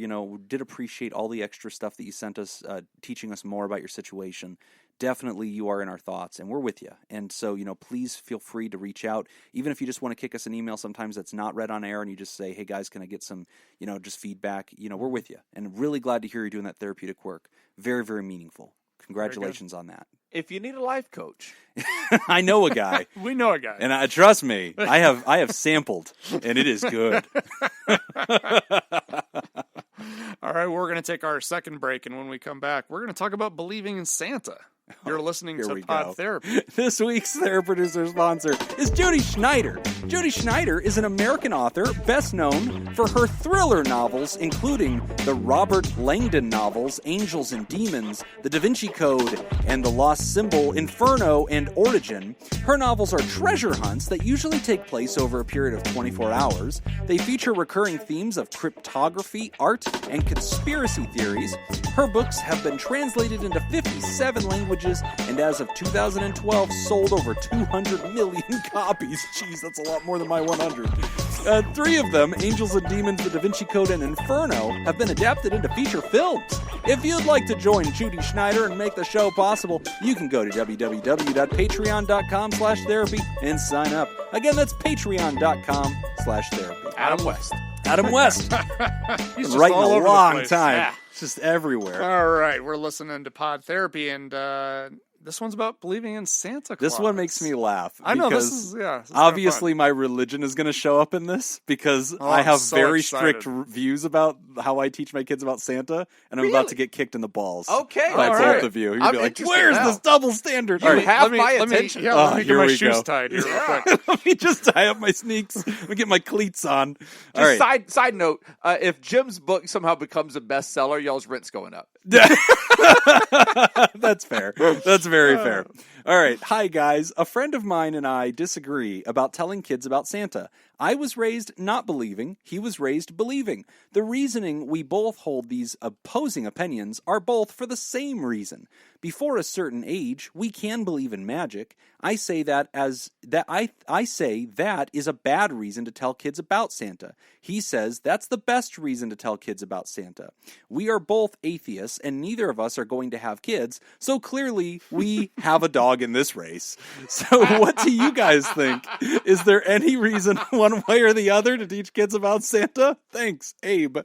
did appreciate all the extra stuff that you sent us, teaching us more about your situation. Definitely you are in our thoughts, and we're with you. And so, please feel free to reach out. Even if you just want to kick us an email sometimes that's not read on air and you just say, hey, guys, can I get some, just feedback? We're with you. And really glad to hear you doing that therapeutic work. Very, very meaningful. Congratulations on that. If you need a life coach. I know a guy. We know a guy. And trust me, I have sampled, and it is good. All right, we're going to take our second break, and when we come back, we're going to talk about believing in Santa. You're listening to Pod Therapy. This week's Theraproducer sponsor is Judy Schneider. Judy Schneider is an American author best known for her thriller novels, including the Robert Langdon novels Angels and Demons, The Da Vinci Code, and The Lost Symbol, Inferno, and Origin. Her novels are treasure hunts that usually take place over a period of 24 hours. They feature recurring themes of cryptography, art, and conspiracy theories. Her books have been translated into 57 languages and as of 2012 sold over 200 million copies. Jeez, that's a lot more than my 100. 3 of them, Angels and Demons, The Da Vinci Code, and Inferno, have been adapted into feature films. If you'd like to join Judy Schneider and make the show possible, you can go to www.patreon.com/therapy and sign up. Again, that's patreon.com/therapy. Adam West. Adam West. He's just writing all a over the long place. time. Yeah. Just everywhere. All right, we're listening to Pod Therapy, and this one's about believing in Santa Claus. This one makes me laugh. I know, this because is obviously my religion is going to show up in this because I have so very excited. strict views about how I teach my kids about Santa, and I'm about to get kicked in the balls. Okay. By all both right. of you. You'd I'm be like, interested where's now. this double standard? You All right, have my attention. Let me get here my we shoes go. tied here real quick. Let me just tie up my sneaks. Let me get my cleats on. All right. Just side note, if Jim's book somehow becomes a bestseller, y'all's rent's going up. That's fair. That's very fair. All right. Hi, guys. A friend of mine and I disagree about telling kids about Santa. I was raised not believing. He was raised believing. The reasoning we both hold these opposing opinions are both for the same reason. Before a certain age, we can believe in magic. I say I say that is a bad reason to tell kids about Santa. He says that's the best reason to tell kids about Santa. We are both atheists, and neither of us are going to have kids, so clearly we have a dog in this race. So what do you guys think? Is there any reason one way or the other to teach kids about Santa? Thanks, Abe.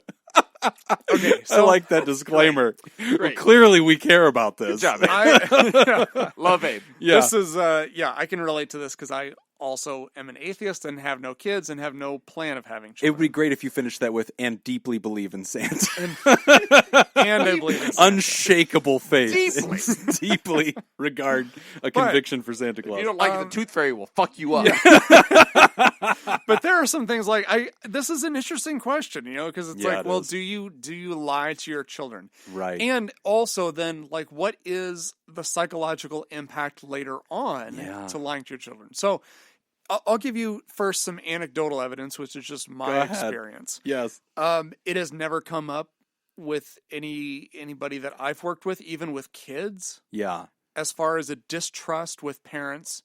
Okay, I like that disclaimer. Great. Clearly we care about this. Good job, Abe. Love Abe. Yeah. This is, I can relate to this because I also am an atheist and have no kids and have no plan of having It children. would be great if you finished that with, and deeply believe in Santa. And I believe in Santa. Unshakable faith. Deeply. Deeply regard a conviction for Santa Claus. You don't like it, the tooth fairy will fuck you up. But there are some things like this is an interesting question, because it's Yeah, like, it well, is. do you lie to your children? Right. And also then, like, what is the psychological impact later on to lying to your children? So I'll give you first some anecdotal evidence, which is just my experience. Yes. It has never come up with anybody that I've worked with, even with kids, Yeah. as far as a distrust with parents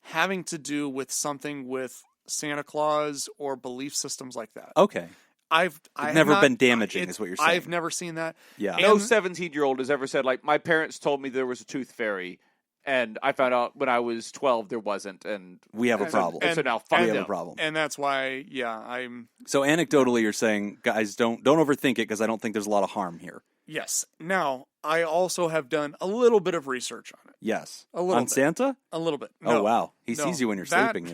having to do with something with Santa Claus or belief systems like that. Okay. I've never not- been damaging is what you're saying. I've never seen that. Yeah. No And- 17-year-old has ever said, like, my parents told me there was a tooth fairy, and I found out when I was 12 there wasn't, and We have a problem. so now fuck we have them. a problem. And that's why, I'm... So anecdotally, you're saying, guys, don't overthink it because I don't think there's a lot of harm here. Yes. Now, I also have done a little bit of research on it. Yes. A little On bit. Santa? A little bit. Oh, No. wow. He No. sees you when you're That- sleeping,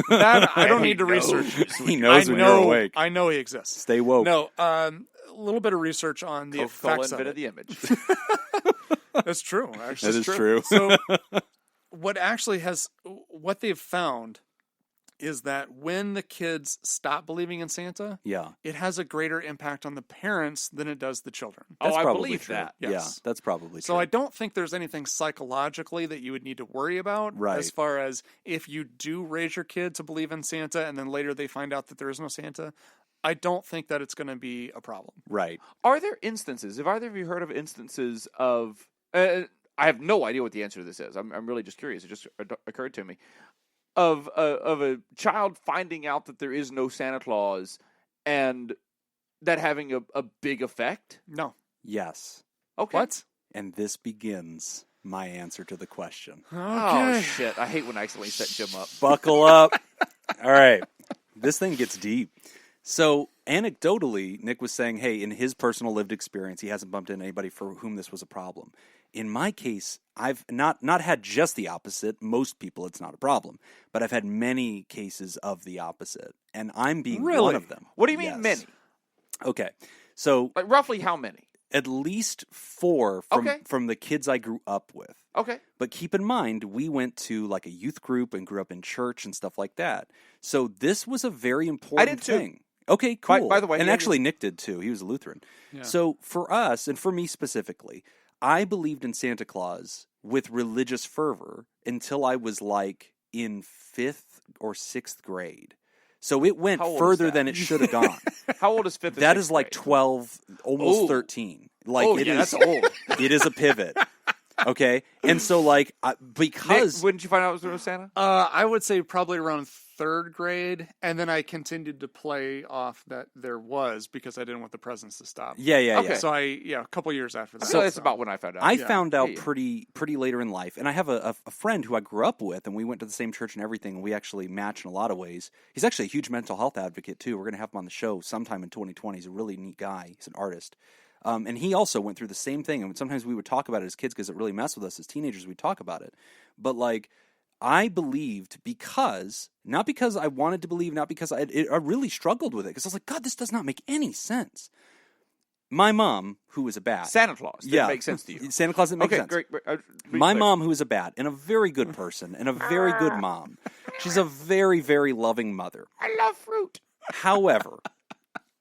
That I don't need to research. He knows I when know, you're awake. I know he exists. Stay woke. No, a little bit of research on the Coca-Cola effects of invented it. the image. That's true. Actually, That is true. So, what they've found is that when the kids stop believing in Santa, Yeah. it has a greater impact on the parents than it does the children. That's I probably believe true. that. Yes. Yeah, that's probably So true. I don't think there's anything psychologically that you would need to worry about Right. as far as if you do raise your kid to believe in Santa and then later they find out that there is no Santa. I don't think that it's going to be a problem. Right. Are there instances, have either of you heard of instances of, I have no idea what the answer to this is. I'm really just curious. It just occurred to me. Of a child finding out that there is no Santa Claus and that having a big effect? No. Yes. Okay. What? And this begins my answer to the question. Oh, shit. I hate when I accidentally set Jim up. Buckle up. All right. This thing gets deep. So, anecdotally, Nick was saying, hey, in his personal lived experience, he hasn't bumped into anybody for whom this was a problem. In my case, I've not had just the opposite. Most people, it's not a problem. But I've had many cases of the opposite. And I'm being one Really? of them. What do you mean Yes. many? Okay. So, Like roughly how many? at least 4 from the kids I grew up with. Okay. But keep in mind, we went to like a youth group and grew up in church and stuff like that. So this was a very important did too. thing. Okay, cool. By the way, and yeah, actually Nick did too. He was a Lutheran. Yeah. So for us, and for me specifically, I believed in Santa Claus with religious fervor until I was like in 5th or 6th grade. So it went How old is further that? than it should have gone. How old is 5th or That 6th is like grade? 12, almost Oh. 13. Like Oh, it yeah, is that's old. It is a pivot. Okay? And so like Nick, because when did you find out it was there was Santa? I would say probably around 3rd grade, and then I continued to play off that there was because I didn't want the presents to stop. yeah. Okay. So a couple years after that. So that's about when I found out. I Yeah. found out Yeah. pretty later in life, and I have a friend who I grew up with, and we went to the same church and everything, and we actually match in a lot of ways. He's actually a huge mental health advocate too. We're going to have him on the show sometime in 2020. He's a really neat guy. He's an artist. And he also went through the same thing, and sometimes we would talk about it as kids because it really messed with us as teenagers. We'd talk about it. But like, I believed not because I wanted to believe, not because I really struggled with it, because I was like, God, this does not make any sense. My mom, who was a bat. Santa Claus. Didn't make sense to you. Santa Claus didn't make Okay, sense. great. My mom, who is a bat, and a very good person, and a very good mom. She's a very, very loving mother. I love fruit. However,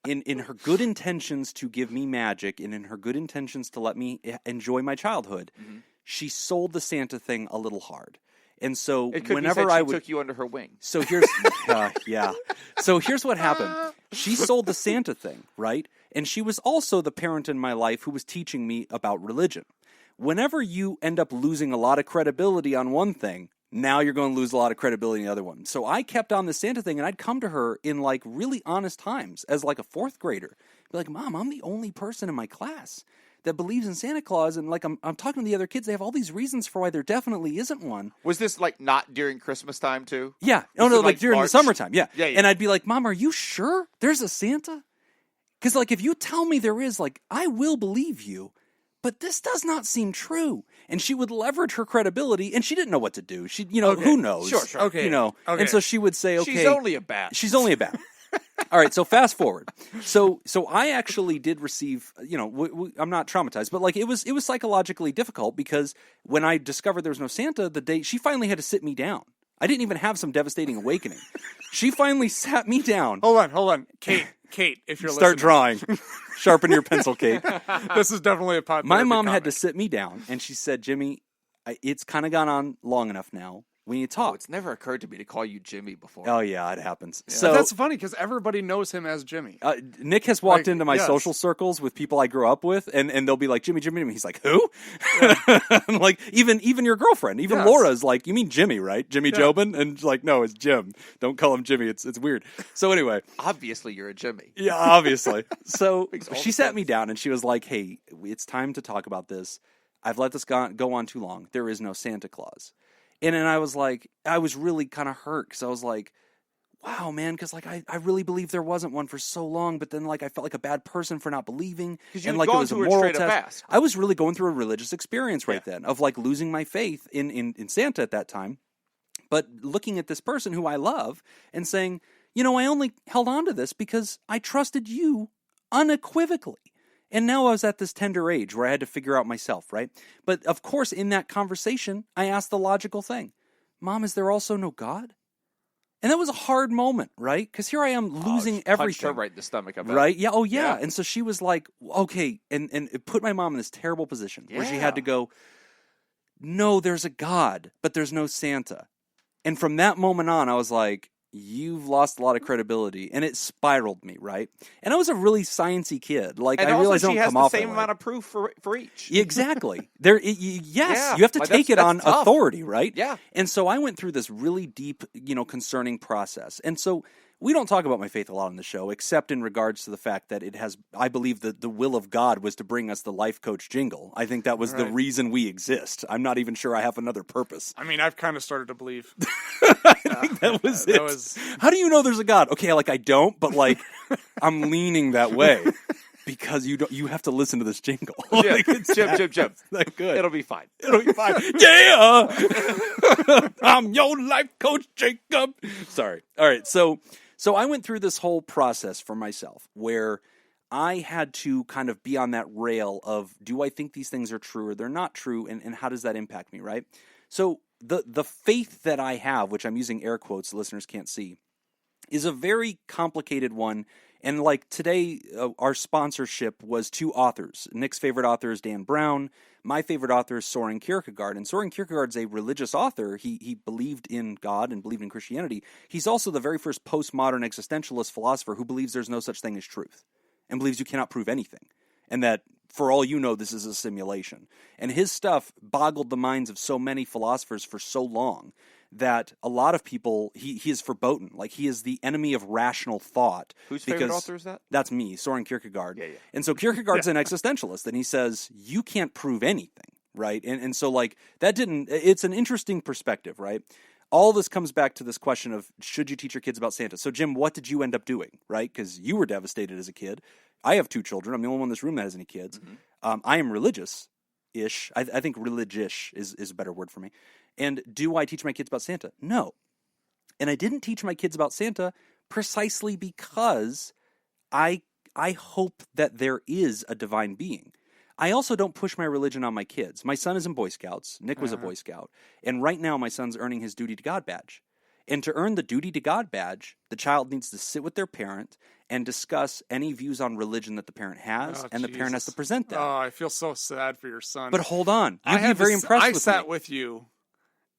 in her good intentions to give me magic, and in her good intentions to let me enjoy my childhood, she sold the Santa thing a little hard. And so It could whenever be said I she would took you under her wing. So here's yeah. So here's what happened. She sold the Santa thing, right? And she was also the parent in my life who was teaching me about religion. Whenever you end up losing a lot of credibility on one thing, now you're going to lose a lot of credibility in the other one. So I kept on the Santa thing, and I'd come to her in like really honest times as like a 4th grader. Be like, Mom, I'm the only person in my class that believes in Santa Claus, and like I'm talking to the other kids, they have all these reasons for why there definitely isn't one. Was this like not during Christmas time too? Yeah. Was Oh, no, it, like during the March? summertime. Yeah. Yeah. And I'd be like, Mom, are you sure there's a Santa? Because like if you tell me there is, like I will believe you, but this does not seem true. And she would leverage her credibility, and she didn't know what to do. She, Okay. who knows? Sure. Okay. Okay. And so she would say, okay. She's only a bat. She's only a bat. All right, so fast forward. So I actually did receive, I'm not traumatized, but like it was psychologically difficult because when I discovered there was no Santa, the day she finally had to sit me down. I didn't even have some devastating awakening. She finally sat me down. Hold on. Kate, if you're Start listening. drawing. Sharpen your pencil, Kate. This is definitely a pod My therapy mom had comic. to sit me down, and she said, Jimmy, it's kind of gone on long enough now. We need to Oh, talk. it's never occurred to me to call you Jimmy before. Oh, yeah, it happens. But So that's funny because everybody knows him as Jimmy. Nick has walked Like, into my yes. social circles with people I grew up with, and they'll be like, Jimmy. He's like, who? I'm like, even your girlfriend, even Yes. Laura's like, you mean Jimmy, right? Jimmy Jobin? And she's like, no, it's Jim. Don't call him Jimmy. It's weird. So anyway. Obviously, you're a Jimmy. Yeah, obviously. So Makes all she the sat sense. me down, and she was like, hey, it's time to talk about this. I've let this go on too long. There is no Santa Claus. And then I was like, I was really kind of hurt because I was like, wow, man, because like I really believed there wasn't one for so long, but then like I felt like a bad person for not believing, 'Cause you and had like it gone was a through it moral straight up test. fast. I was really going through a religious experience right then of like losing my faith in Santa at that time, but looking at this person who I love and saying, I only held on to this because I trusted you unequivocally. And now I was at this tender age where I had to figure out myself, right? But of course, in that conversation, I asked the logical thing. Mom, is there also no God? And that was a hard moment, right? Because here I am losing Punched her everything. right in the stomach. I bet. Right? Yeah. Oh, yeah. Yeah. And so she was like, okay. And it put my mom in this terrible position where she had to go, no, there's a God, but there's no Santa. And from that moment on, I was like, you've lost a lot of credibility. And it spiraled me, right? And I was a really sciencey kid. Like, And I also, realized I she don't has come the off same that way. amount of proof for each. Exactly. Yes, Yeah, you have to like, take it that's on tough. authority, right? Yeah. And so I went through this really deep, concerning process. And so we don't talk about my faith a lot on the show, except in regards to the fact that I believe that the will of God was to bring us the life coach jingle. I think that was the reason we exist. I'm not even sure I have another purpose. I mean, I've kind of started to believe. I think that was it. That was- How do you know there's a God? Okay, like I don't, but like I'm leaning that way because you have to listen to this jingle. Like, it's Jim. that good. It'll be fine. It'll be fine. Yeah! I'm your life coach, Jacob. Sorry. All right. So I went through this whole process for myself where I had to kind of be on that rail of, do I think these things are true or they're not true, and how does that impact me, right? So the faith that I have, which I'm using air quotes, the listeners can't see, is a very complicated one. And like today, our sponsorship was 2 authors. Nick's favorite author is Dan Brown. My favorite author is Soren Kierkegaard. And Soren Kierkegaard's a religious author. He believed in God and believed in Christianity. He's also the very first postmodern existentialist philosopher who believes there's no such thing as truth and believes you cannot prove anything. And that, for all you know, this is a simulation. And his stuff boggled the minds of so many philosophers for so long that a lot of people, he is verboten. Like, he is the enemy of rational thought. Whose favorite author is that? That's me, Soren Kierkegaard. Yeah. And so Kierkegaard's an existentialist, and he says, you can't prove anything, right? And so, like, it's an interesting perspective, right? All this comes back to this question of, should you teach your kids about Santa? So, Jim, what did you end up doing, right? Because you were devastated as a kid. I have 2 children. I'm the only one in this room that has any kids. Mm-hmm. I am religious-ish. I think religious is a better word for me. And do I teach my kids about Santa? No. And I didn't teach my kids about Santa precisely because I hope that there is a divine being. I also don't push my religion on my kids. My son is in Boy Scouts. Nick was a Boy Scout. And right now my son's earning his Duty to God badge. And to earn the Duty to God badge, the child needs to sit with their parent and discuss any views on religion that the parent has, and the parent has to present them. Oh, I feel so sad for your son. But hold on. You'd I be very impressed I with sat me. with you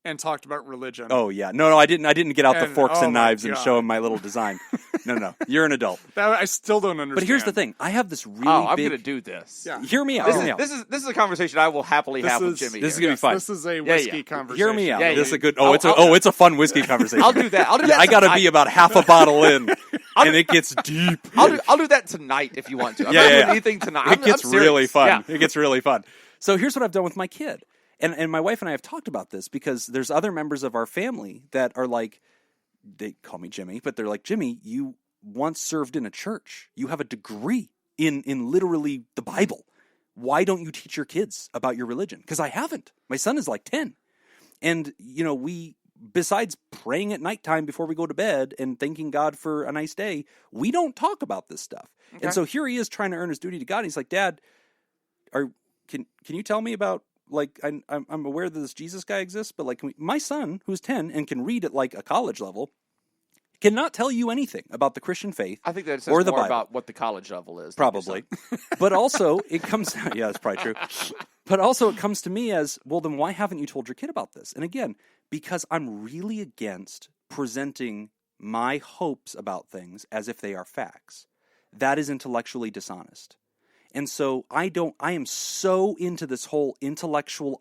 and talked about religion. Oh yeah, no, I didn't get out the And- forks oh and my knives and God. show him my little design. No, you're an adult. That, I still don't understand. But here's the thing: I have this really I'm big. going to do this. Yeah. Hear me out. This hear me out. is a conversation I will happily have with Jimmy. this is here. gonna be fun. This is a whiskey yeah. conversation. Hear me out. Yeah, This is yeah. a good. I'll- It's a fun whiskey conversation. I'll do that. I'll do that. I got to tonight. be about half a bottle in, and it gets deep. I'll do that tonight if you want to. I'm Yeah, not yeah, doing yeah. anything tonight. It gets I'm serious. really fun. Yeah. It gets really fun. So here's what I've done with my kid. And my wife and I have talked about this because there's other members of our family that are like, they call me Jimmy, but they're like, Jimmy, you once served in a church. You have a degree in literally the Bible. why don't you teach your kids about your religion? Because I haven't. My son is like 10. And, besides praying at nighttime before we go to bed and thanking God for a nice day, we don't talk about this stuff. Okay. And so here he is trying to earn his duty to God. And he's like, Dad, can you tell me about, like, I'm aware that this Jesus guy exists, but like my son, who's 10 and can read at like a college level, cannot tell you anything about the Christian faith. I think that says or the more Bible. about what the college level is. Probably. But also it comes, yeah, that's probably true. But also it comes to me as, well, then why haven't you told your kid about this? And again, because I'm really against presenting my hopes about things as if they are facts. That is intellectually dishonest. And so I am so into this whole intellectual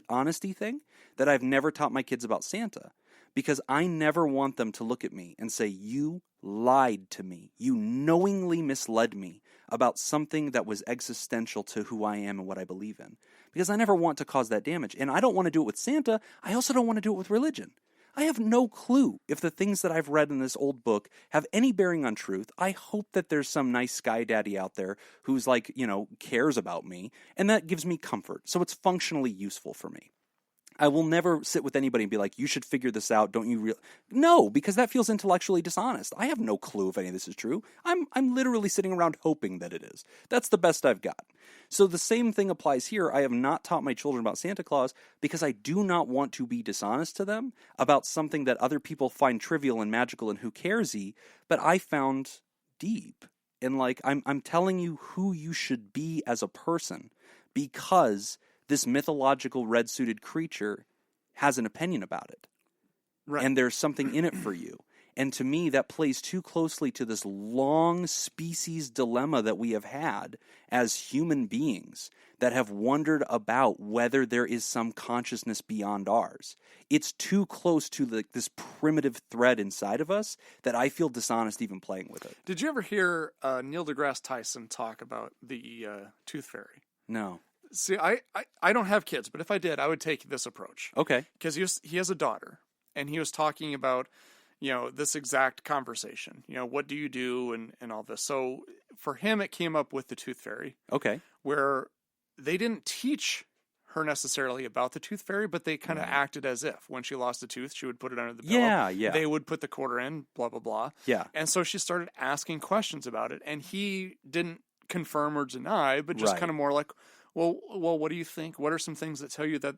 honesty thing that I've never taught my kids about Santa, because I never want them to look at me and say, you lied to me. You knowingly misled me about something that was existential to who I am and what I believe in. Because I never want to cause that damage. And I don't want to do it with Santa. I also don't want to do it with religion. I have no clue if the things that I've read in this old book have any bearing on truth. I hope that there's some nice sky daddy out there who's like, cares about me. And that gives me comfort. So it's functionally useful for me. I will never sit with anybody and be like, you should figure this out. Don't you No, because that feels intellectually dishonest. I have no clue if any of this is true. I'm literally sitting around hoping that it is. That's the best I've got. So the same thing applies here. I have not taught my children about Santa Claus because I do not want to be dishonest to them about something that other people find trivial and magical and who cares-y, but I found deep. And like, I'm telling you who you should be as a person because this mythological red-suited creature has an opinion about it. Right. And there's something in it for you. And to me, that plays too closely to this long species dilemma that we have had as human beings that have wondered about whether there is some consciousness beyond ours. It's too close to this primitive thread inside of us that I feel dishonest even playing with it. Did you ever hear Neil deGrasse Tyson talk about the tooth fairy? No. See, I don't have kids, but if I did, I would take this approach. Okay. Because he has a daughter, and he was talking about, this exact conversation. What do you do and all this. So for him, it came up with the tooth fairy. Okay. Where they didn't teach her necessarily about the tooth fairy, but they kind of acted as if when she lost a tooth, she would put it under the pillow. Yeah. They would put the quarter in, blah, blah, blah. Yeah. And so she started asking questions about it, and he didn't confirm or deny, but just kind of more like, well, what do you think? What are some things that tell you that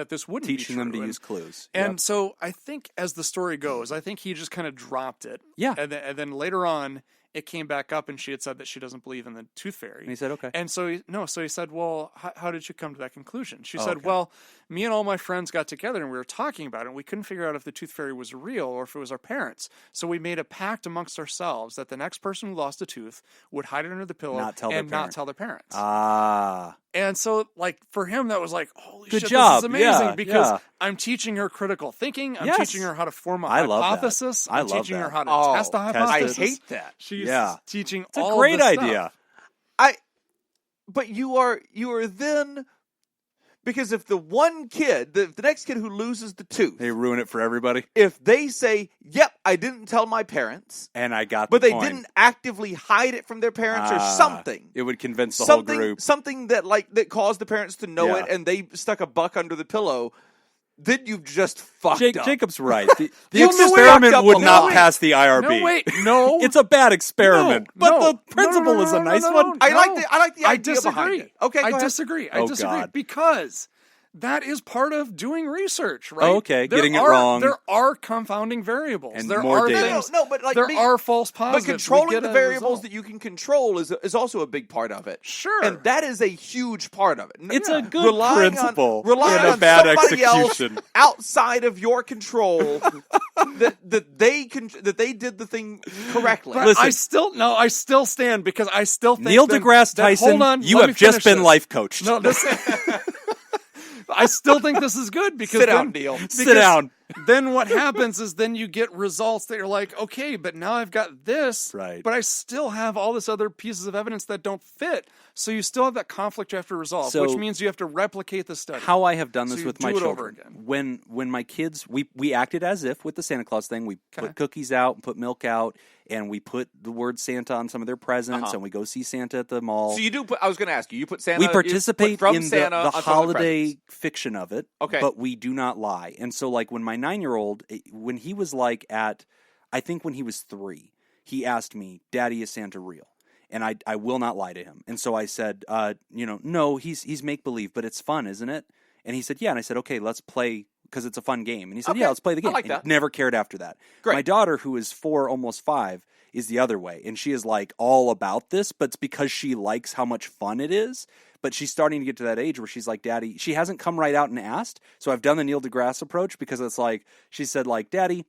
this wouldn't teaching be true? them to use clues? And so I think as the story goes, I think he just kind of dropped it. Yeah. And then later on, it came back up, and she had said that she doesn't believe in the tooth fairy. And he said, okay. And so he said, well, how did you come to that conclusion? She said, well, me and all my friends got together, and we were talking about it, and we couldn't figure out if the tooth fairy was real or if it was our parents. So we made a pact amongst ourselves that the next person who lost a tooth would hide it under the pillow not tell their parents. Ah. And so, like, for him, that was like, holy Good shit, job. this is amazing. Yeah, because I'm teaching her critical thinking. I'm teaching her how to form a hypothesis. I'm teaching her how to test a hypothesis. I hate that. She's teaching it's all a great of this idea. stuff. But you are then, because if the one kid, the next kid who loses the tooth, they ruin it for everybody. If they say, yep, I didn't tell my parents, and I got but the they coin. Didn't actively hide it from their parents or something. It would convince the whole group. Something that caused the parents to know it, and they stuck a buck under the pillow. Then you've just fucked up. Jacob's right. The experiment would not pass the IRB. No. It's a bad experiment, but the principle is a nice one. I like the idea behind it. Okay, I disagree. I disagree because that is part of doing research, right? Okay, getting it wrong. There are confounding variables. And there more are data. things. No, but like there are false positives. But controlling the variables that you can control is also a big part of it. Sure. And that is a huge part of it. It's a good principle relying and a on bad somebody execution. Else outside of your control that they did the thing correctly. But Listen, I still stand because I still think Neil deGrasse Tyson, hold on, you have just been life coached. No, I still think this is good because Sit down, Neil. Sit down. Then what happens is then you get results that you're like, okay, but now I've got this, right? But I still have all this other pieces of evidence that don't fit. So you still have that conflict you have to resolve, which means you have to replicate the study. How I have done this with my children. Over again. When my kids, we acted as if with the Santa Claus thing, we put cookies out and put milk out, and we put the word Santa on some of their presents, and we go see Santa at the mall. So you do put. I was going to ask you. You put Santa. We participate from in Santa the on some of the holiday presents. fiction of it, Okay. but we do not lie. And so, like, when my 9-year-old, when he was like I think when he was 3, he asked me, "Daddy, is Santa real?" And I will not lie to him. And so I said, no, he's make-believe, but it's fun, isn't it? And he said, yeah. And I said, okay, let's play, because it's a fun game. And he said, Okay. yeah, let's play the I game. like And that. never cared after that. Great. My daughter, who is 4, almost 5, is the other way. And she is like all about this, but it's because she likes how much fun it is. But she's starting to get to that age where she's like, Daddy, she hasn't come right out and asked. So I've done the Neil deGrasse approach, because it's like, she said, like, Daddy,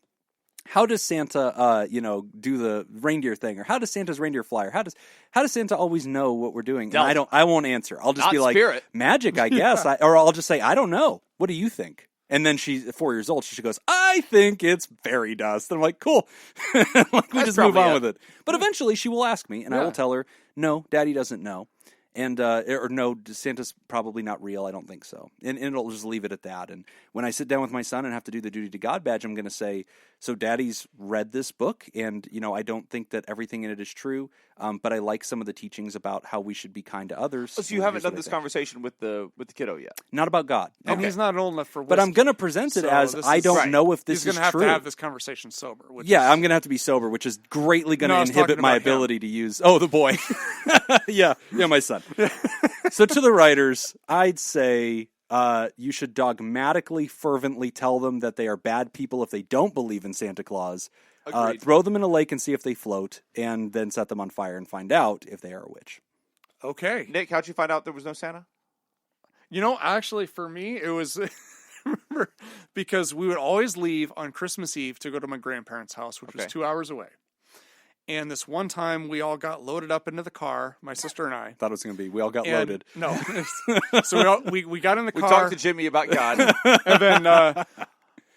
how does Santa, do the reindeer thing? Or how does Santa's reindeer fly? Or how does Santa always know what we're doing? And I won't answer. I'll just Not be like, spirit. magic, I guess. Or I'll just say, I don't know. What do you think? And then she's 4 years old. She goes, I think it's fairy dust. And I'm like, cool. Like, we just move on with it. But eventually she will ask me, and I will tell her, no, Daddy doesn't know. And or no, Santa's probably not real. I don't think so. And it'll just leave it at that. And when I sit down with my son and have to do the duty to God badge, I'm going to say, so Daddy's read this book, and I don't think that everything in it is true, but I like some of the teachings about how we should be kind to others. So you haven't done this conversation with the kiddo yet? Not about God. And he's not old enough for whiskey. But I'm going to present it So as this I is- don't Right. know if this He's is going to have true. to have this conversation sober. Yeah, I'm going to have to be sober, which is greatly going No, I to was inhibit talking my about him. ability to use. Oh, the boy. yeah, my son. So to the writers, I'd say you should dogmatically, fervently tell them that they are bad people if they don't believe in Santa Claus. Agreed. Throw them in a lake and see if they float, and then set them on fire and find out if they are a witch. Okay. Nick, how'd you find out there was no Santa? Actually, for me, it was because we would always leave on Christmas Eve to go to my grandparents' house, which was 2 hours away. And this one time, we all got loaded up into the car, my sister and I. Thought it was going to be, we all got And- loaded. No. So we got in the We car. talked to Jimmy about God. And then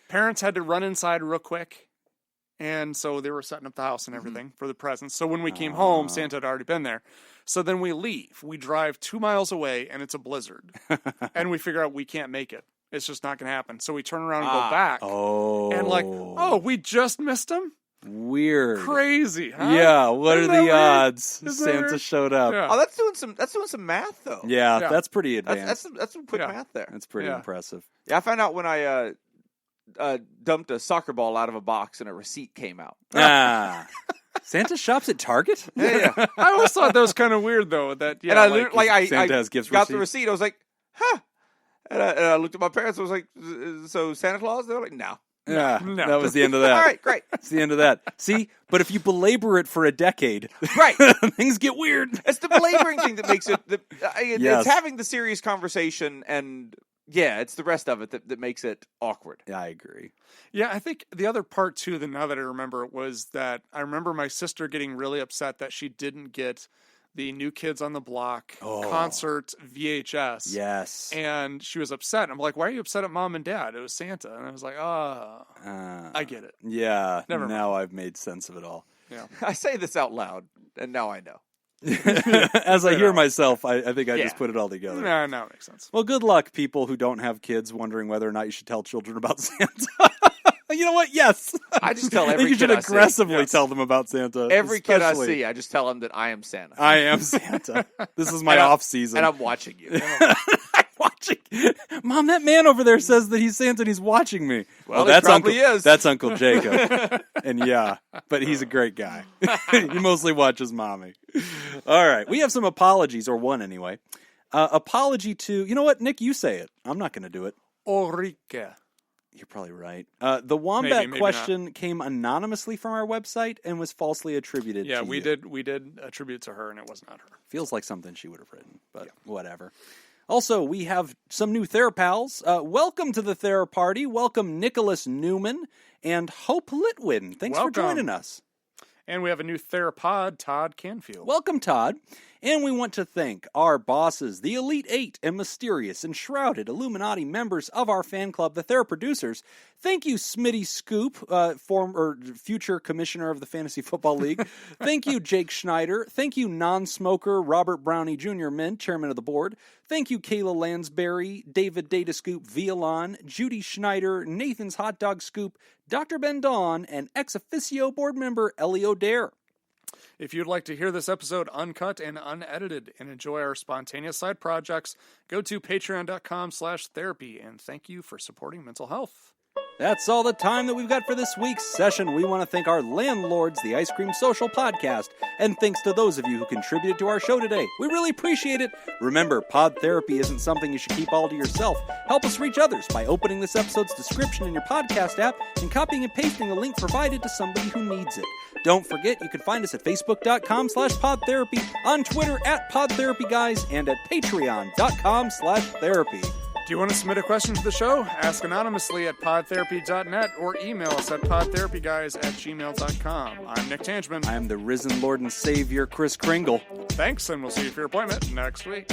parents had to run inside real quick. And so they were setting up the house and everything for the presents. So when we came home, Santa had already been there. So then we leave. We drive 2 miles away, and it's a blizzard. And we figure out we can't make it. It's just not going to happen. So we turn around and go back. Oh. And we just missed him? Weird. Crazy, huh? Yeah, what Isn't are that the weird? odds? Isn't that Santa weird? showed up. Yeah. Oh, that's doing some math though. Yeah, Yeah. that's pretty advanced. That's some quick Yeah. math there. That's pretty Yeah. impressive. Yeah, I found out when I dumped a soccer ball out of a box and a receipt came out. Ah. Santa shops at Target? Yeah. I always thought that was kind of weird, though. That And I literally, I Santa has gift got the receipts? receipt. I was like, huh. And I looked at my parents. I was like, so Santa Claus? They were like, no. Yeah, No. that was the end of that. All right, great. It's the end of that. See, but if you belabor it for a decade, Right. things get weird. It's the belaboring thing that makes it. Yes. It's having the serious conversation, and it's the rest of it that makes it awkward. Yeah, I agree. Yeah, I think the other part, too, now that I remember it, was that I remember my sister getting really upset that she didn't get the New Kids on the Block concert VHS. Yes. And she was upset. I'm like, why are you upset at Mom and Dad? It was Santa. And I was like, I get it. Yeah, Never now I've made sense of it all. Yeah. I say this out loud, and now I know. As I hear myself, I think I Yeah. just put it all together. No, it makes sense. Well, good luck, people who don't have kids wondering whether or not you should tell children about Santa. You know what? Yes. I just tell I think every you should kid I see. aggressively tell them about Santa. Every kid I especially. see, I just tell them that I am Santa. I am Santa. This is my And I'm- off season. And I'm watching you. I'm watching. Mom, that man over there says that he's Santa and he's watching me. Well, he that's probably Uncle, is. That's Uncle Jacob. And yeah, but he's a great guy. He mostly watches mommy. All right. We have some apologies, or one anyway. Apology to, you know what, Nick, you say it. I'm not going to do it. Ulrike. You're probably right. The wombat Maybe question came anonymously from our website and was falsely attributed Yeah, to we you. did attribute to her, and it was not her. Feels like something she would have written, but whatever. Also, we have some new TherAPals. Welcome to the TheraParty. Welcome Nicholas Newman and Hope Litwin. Thanks for Welcome. joining us. And we have a new THERAPOD, Todd Canfield. Welcome, Todd. And we want to thank our bosses, the Elite Eight and mysterious and shrouded Illuminati members of our fan club, the TheraProducers. Thank you, Smitty Scoop, future commissioner of the Fantasy Football League. Thank you, Jake Schneider. Thank you, non-smoker Robert Brownie Jr. Mint, chairman of the board. Thank you, Kayla Lansbury, David Data Scoop Violon, Judy Schneider, Nathan's Hot Dog Scoop, Dr. Ben Dawn, and ex officio board member Ellie O'Dare. If you'd like to hear this episode uncut and unedited and enjoy our spontaneous side projects, go to patreon.com/therapy, and thank you for supporting mental health. That's all the time that we've got for this week's session. We want to thank our landlords, the Ice Cream Social Podcast, and thanks to those of you who contributed to our show today. We really appreciate it. Remember, pod therapy isn't something you should keep all to yourself. Help us reach others by opening this episode's description in your podcast app and copying and pasting the link provided to somebody who needs it. Don't forget, you can find us at facebook.com/podtherapy, on Twitter at PodTherapyGuys, and at patreon.com/therapy. Do you want to submit a question to the show? Ask anonymously at podtherapy.net or email us at podtherapyguys@gmail.com. I'm Nick Tangeman. I am the risen Lord and Savior, Chris Kringle. Thanks, and we'll see you for your appointment next week.